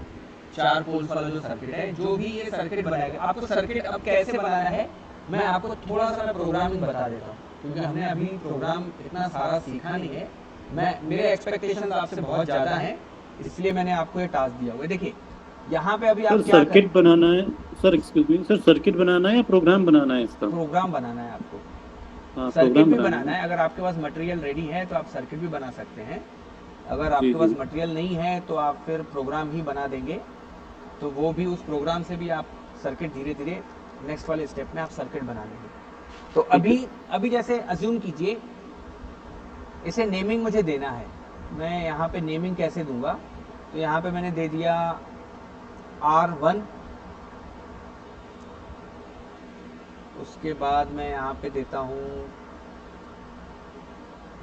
4 पोल्स वाला जो सर्किट है, जो भी ये सर्किट बनाएगा, आपको सर्किट अब कैसे बनाना है मैं आपको थोड़ा सा प्रोग्रामिंग बता देता हूँ, क्योंकि हमने अभी प्रोग्राम इतना सारा सीखा नहीं है। मेरे एक्सपेक्टेशंस आपसे बहुत ज़्यादा हैं, इसलिए मैंने आपको ये टास्क दिया हुआ है। देखिए यहाँ पे अभी आप सर क्या सर्किट बनाना है, sir excuse me sir, circuit बनाना है या प्रोग्राम बनाना है इसका? प्रोग्राम बनाना है आपको। सर्किट प्रोग्राम भी बनाना बनाना है। है। अगर आपके पास मटेरियल रेडी है तो आप सर्किट भी बना सकते हैं। अगर जी, आपके पास जी। मटेरियल नहीं है तो आप फिर प्रोग्राम ही बना देंगे, तो वो भी उस प्रोग्राम से भी आप सर्किट धीरे धीरे नेक्स्ट वाले स्टेप में आप सर्किट बना लेंगे। तो अभी जैसे अज्यूम कीजिए इसे नेमिंग मुझे देना है, मैं यहाँ पे नेमिंग कैसे दूंगा, तो यहाँ पे मैंने दे दिया R1, उसके बाद मैं यहाँ पे देता हूँ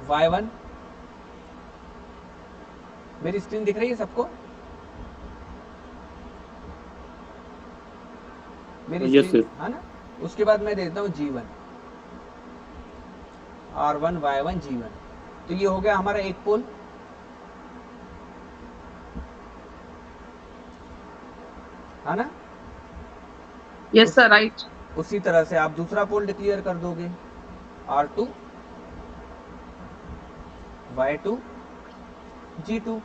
Y1। मेरी स्क्रीन दिख रही है सबको? मेरी Yes, स्क्रीन sir. है ना? उसके बाद मैं देता हूँ G1, R1 Y1 G1। तो ये हो गया हमारा एक पोल। है ना? Yes, sir, right. उसी तरह से आप दूसरा पोल डिक्लेयर कर दोगे, R2 Y2 G2,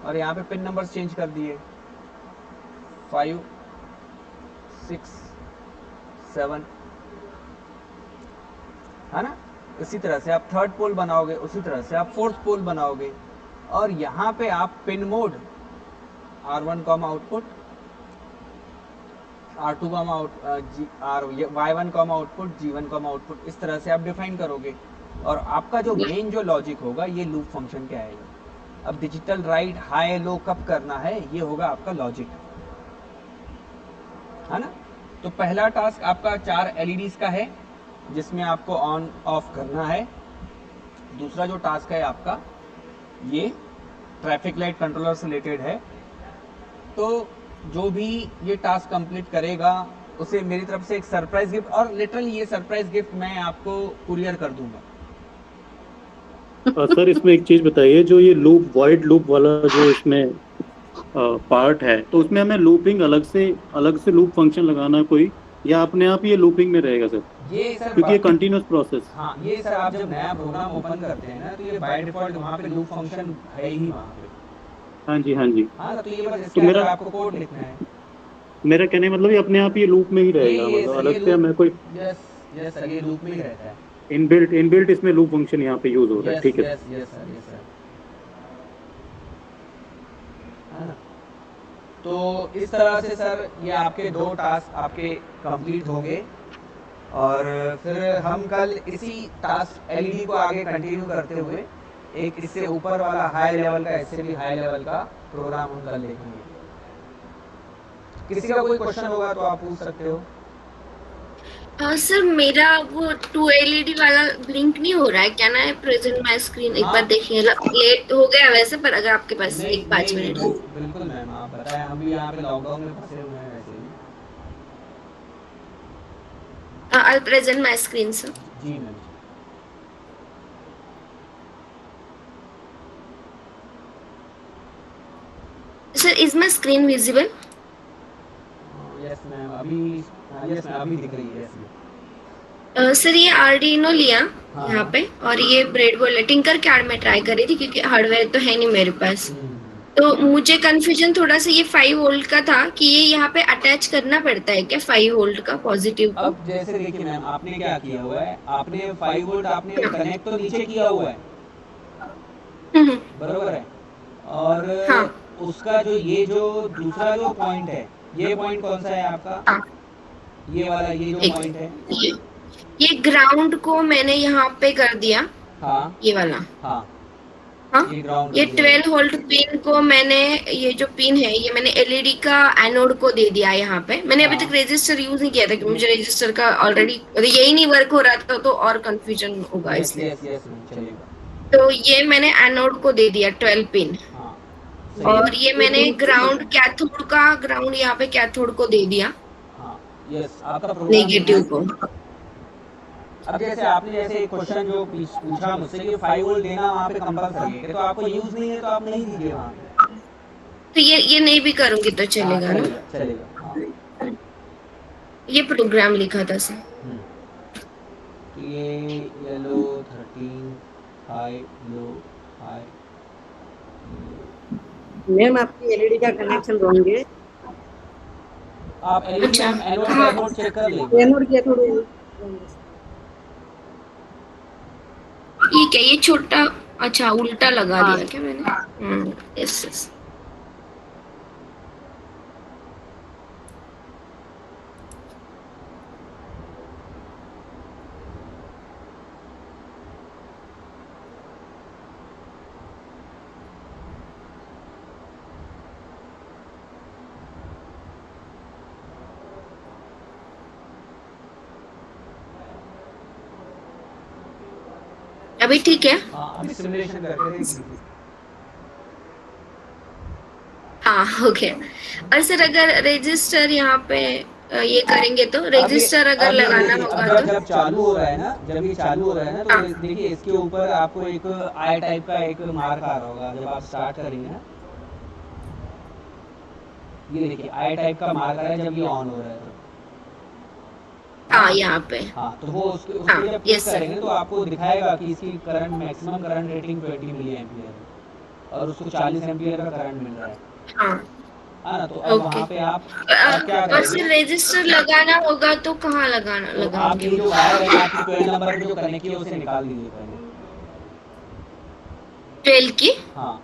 और यहाँ पे पिन नंबर्स चेंज कर दिए 5 6 7, है ना? इसी तरह से आप थर्ड पोल बनाओगे, उसी तरह से आप फोर्थ पोल बनाओगे, और यहाँ पे आप pin mode R1 comma output, R2 comma Y1 comma output, G1 comma output, इस तरह से आप डिफाइन करोगे। और आपका जो मेन जो लॉजिक होगा ये लूप फंक्शन के आएगा। अब डिजिटल राइट हाई लो कब करना है, ये होगा आपका लॉजिक, है ना? तो पहला टास्क आपका 4 LEDs का है जिसमें आपको ऑन ऑफ करना है। दूसरा जो टास्क है आपका ये ट्रैफिक लाइट कंट्रोलर से रिलेटेड है। तो जो भी ये टास्क कंप्लीट करेगा उसे मेरी तरफ से एक सरप्राइज गिफ्ट, और लिटरली ये सरप्राइज गिफ्ट मैं आपको कुरियर कर दूंगा। सर इसमें एक चीज बताइए, जो ये लूप वाइड लूप वाला जो इसमें पार्ट है, तो उसमें हमें लूपिंग अलग से लूप फंक्शन लगाना है कोई, या अपने आप ये लूपिंग में रहेगा सर? ये सर क्योंकि ये कंटिन्यूअस प्रोसेस। हाँ, ये सर आप जब नया प्रोग्राम ओपन करते हैं ना तो ये बाय डिफॉल्ट वहाँ पे लूप फंक्शन है ही वहाँ पे। हाँ जी, हाँ जी। हाँ, तो ये बस तो इसके अंदर मेरा आपको कोड लिखना है। मेरा कहने का मतलब ये अपने आप ये लूप में ही रहेगा, मतलब अलग से हमें कोई यस सर, ये लूप में ही रहता है। इनबिल्ट इसमें लूप फंक्शन यहाँ पे यूज हो रहा है, ठीक है? Yes sir. है ना? तो इस तरह से सर ये आपके 2 टास्क आपके कंप्लीट हो गए, और फिर हम कल इसी टास्क LED को आगे कंटिन्यू करते हुए एक इससे ऊपर वाला हाई लेवल का, इससे भी हाई लेवल का प्रोग्राम हम कल देखेंगे। किसी का कोई क्वेश्चन होगा तो आप पूछ सकते हो। सर मेरा वो 2 LED वाला ब्लिंक नहीं हो रहा है क्या? ना प्रेजेंट माय स्क्रीन एक बार देखिए, लेट हो गया वैसे, पर अगर आपके पास एक 5 मिनट हो। बिल्कुल मैम, आप बताएं, हम भी यहाँ पे लॉकडाउन में फंसे हुए हैं वैसे ही। I present my screen sir. जी ma'am. Sir is my screen visible? Yes ma'am, अभी दिख रही है। सर ये आर्डिनो लिया हाँ। यहाँ पे, और ये ब्रेडबोर्ड टिंकर कैड में ट्राई करी थी क्योंकि हार्डवेयर तो है नहीं मेरे पास। तो मुझे कंफ्यूजन थोड़ा सा ये 5 वोल्ट का था कि ये यहाँ पे अटैच करना पड़ता है क्या 5 वोल्ट का पॉजिटिव को? अब जैसे देखिए मैम, आपने क्या किया हुआ है, आपने 5 वोल्ट आपने कनेक्ट तो नीचे किया हुआ है, बरोबर है? और हाँ। उसका जो दूसरा जो पॉइंट है, ये पॉइंट कौन सा है आपका? हाँ। ये वाला, ये जो पॉइंट है, ये ग्राउंड को मैंने यहाँ पे कर दिया। हाँ ये वाला। हाँ, हाँ, ये ग्राउंड। ये 12 वोल्ट पिन को मैंने, ये जो पिन है ये मैंने LED का एनोड को दे दिया यहाँ पे। मैंने अभी तक रजिस्टर यूज नहीं किया था क्योंकि मुझे रजिस्टर का ऑलरेडी यही नहीं वर्क हो रहा था, तो और कंफ्यूजन होगा इसलिए। यस चलेगा। तो ये मैंने एनोड को दे दिया 12 पिन, हाँ, और ये मैंने ग्राउंड कैथोड का ग्राउंड यहाँ पे कैथोड को दे दिया, हाँ, यस आपका प्रोग्राम नेगेटिव को। अब जैसे आपने एक क्वेश्चन जो पूछा मुझसे कि 5 वोल्ट देना वहाँ पे कंपलसरी है, तो आपको यूज नहीं है तो आप नहीं दीजिए वहाँ पे। तो ये नहीं भी करूंगी तो चलेगा ना? चलेगा हाँ। ये प्रोग्राम लिखा था सर। तो ये yellow 13 high low high. Ma'am आपकी LED का कनेक्शन रॉन्ग है। आप एनोड चेक कर लीजिए। एनोड के थोड़े ये क्या, ये छोटा, अच्छा उल्टा लगा हाँ। दिया क्या मैंने? Yes yes. अभी ठीक है? हाँ अभी सिमुलेशन करके देखिए। हाँ हो गया। और सर अगर रजिस्टर यहाँ पे ये करेंगे तो रजिस्टर अगर अब ये लगाना देखिए, होगा अब तो? जब चालू हो रहा है ना, जब ये चालू हो रहा है ना, तो हाँ। देखिए इसके ऊपर आपको एक आई टाइप का एक मार्क आ रहा होगा जब आप स्टार्ट करेंगे ना, ये देखिए आई टाइप का मार्क आ रहा है जब ये ऑन हो रहा है तो। हाँ यहाँ पे। हाँ तो वो उसके हाँ, जब क्लिक yes, sir. करेंगे तो आपको दिखाएगा कि इसकी current maximum current rating 20 milli ampere है और उसको 40 एम्पियर का करंट मिल रहा है। हाँ हाँ ना, तो अब ओके। वहाँ पे आप क्या और करेंगे, फिर रजिस्टर लगाना होगा तो कहाँ तो आप लगाएंगे? ये जो वायर है आपकी 12 नंबर पे जो कनेक्ट की है उसे निकाल दीजिए पहले। 12 की? हाँ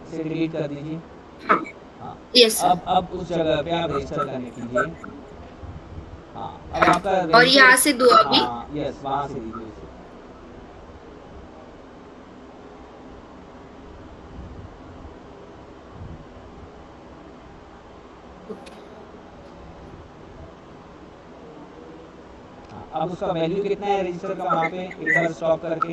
इसे डिलीट कर दीजिए। हाँ हाँ यस सर। अब उस जगह पे आप रजिस्टर कनेक्ट कीजिए। हाँ अब आपका और रजिस्टर, यहाँ से दो अभी? हाँ यस वहाँ से दीजिए उसे। हाँ, अब उसका वैल्यू कितना है रजिस्टर का वहाँ पे एक बार स्टॉप करके।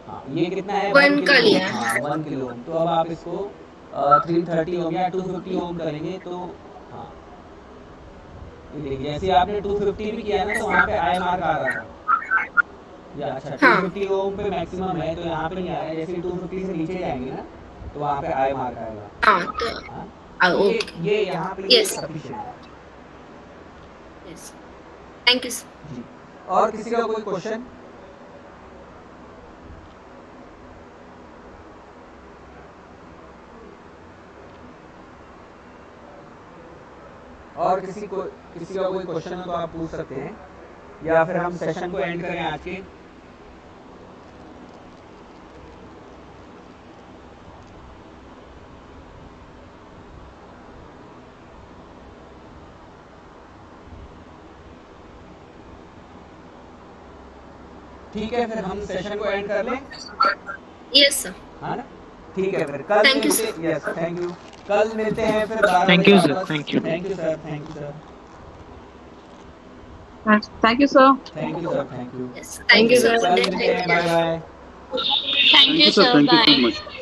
हाँ ये कितना है, 1 का लिया है। हाँ 1 किलो ओम। तो अब आप इसको 330 ओम या 250 ओम करेंगे तो हाँ ये देखिए जैसे आपने 250 भी किया ना तो वहाँ पे आई मार्क आ रहा था या अच्छा हाँ। 250 ओम पे मैक्सिमम है तो यहाँ पे नहीं आ रहा है, जैसे 250 से नीचे जाएंगे ना तो वहाँ पे आई मार्क आएगा। हाँ तो हाँ ओके ये यहाँ पे Yes. सफिशिएंट है। Yes thank you sir. जी और किसी का कोई क्वेश्चन? और किसी का कोई क्वेश्चन हो तो आप पूछ सकते हैं या फिर हम सेशन को एंड करें आज के। ठीक है फिर हम सेशन को एंड कर लें। Yes sir. हाँ ना, ठीक है फिर कल Thank you, मिलते, यस थैंक यू, कल मिलते हैं फिर 12 Thank बजे you, sir. वापस। Thank you. Thank you sir, thank you sir, thank you sir. Thank you sir, thank you. Yes thank you sir. कल मिलते हैं, bye bye. Thank you, sir. sir. Thank you so Bye. much.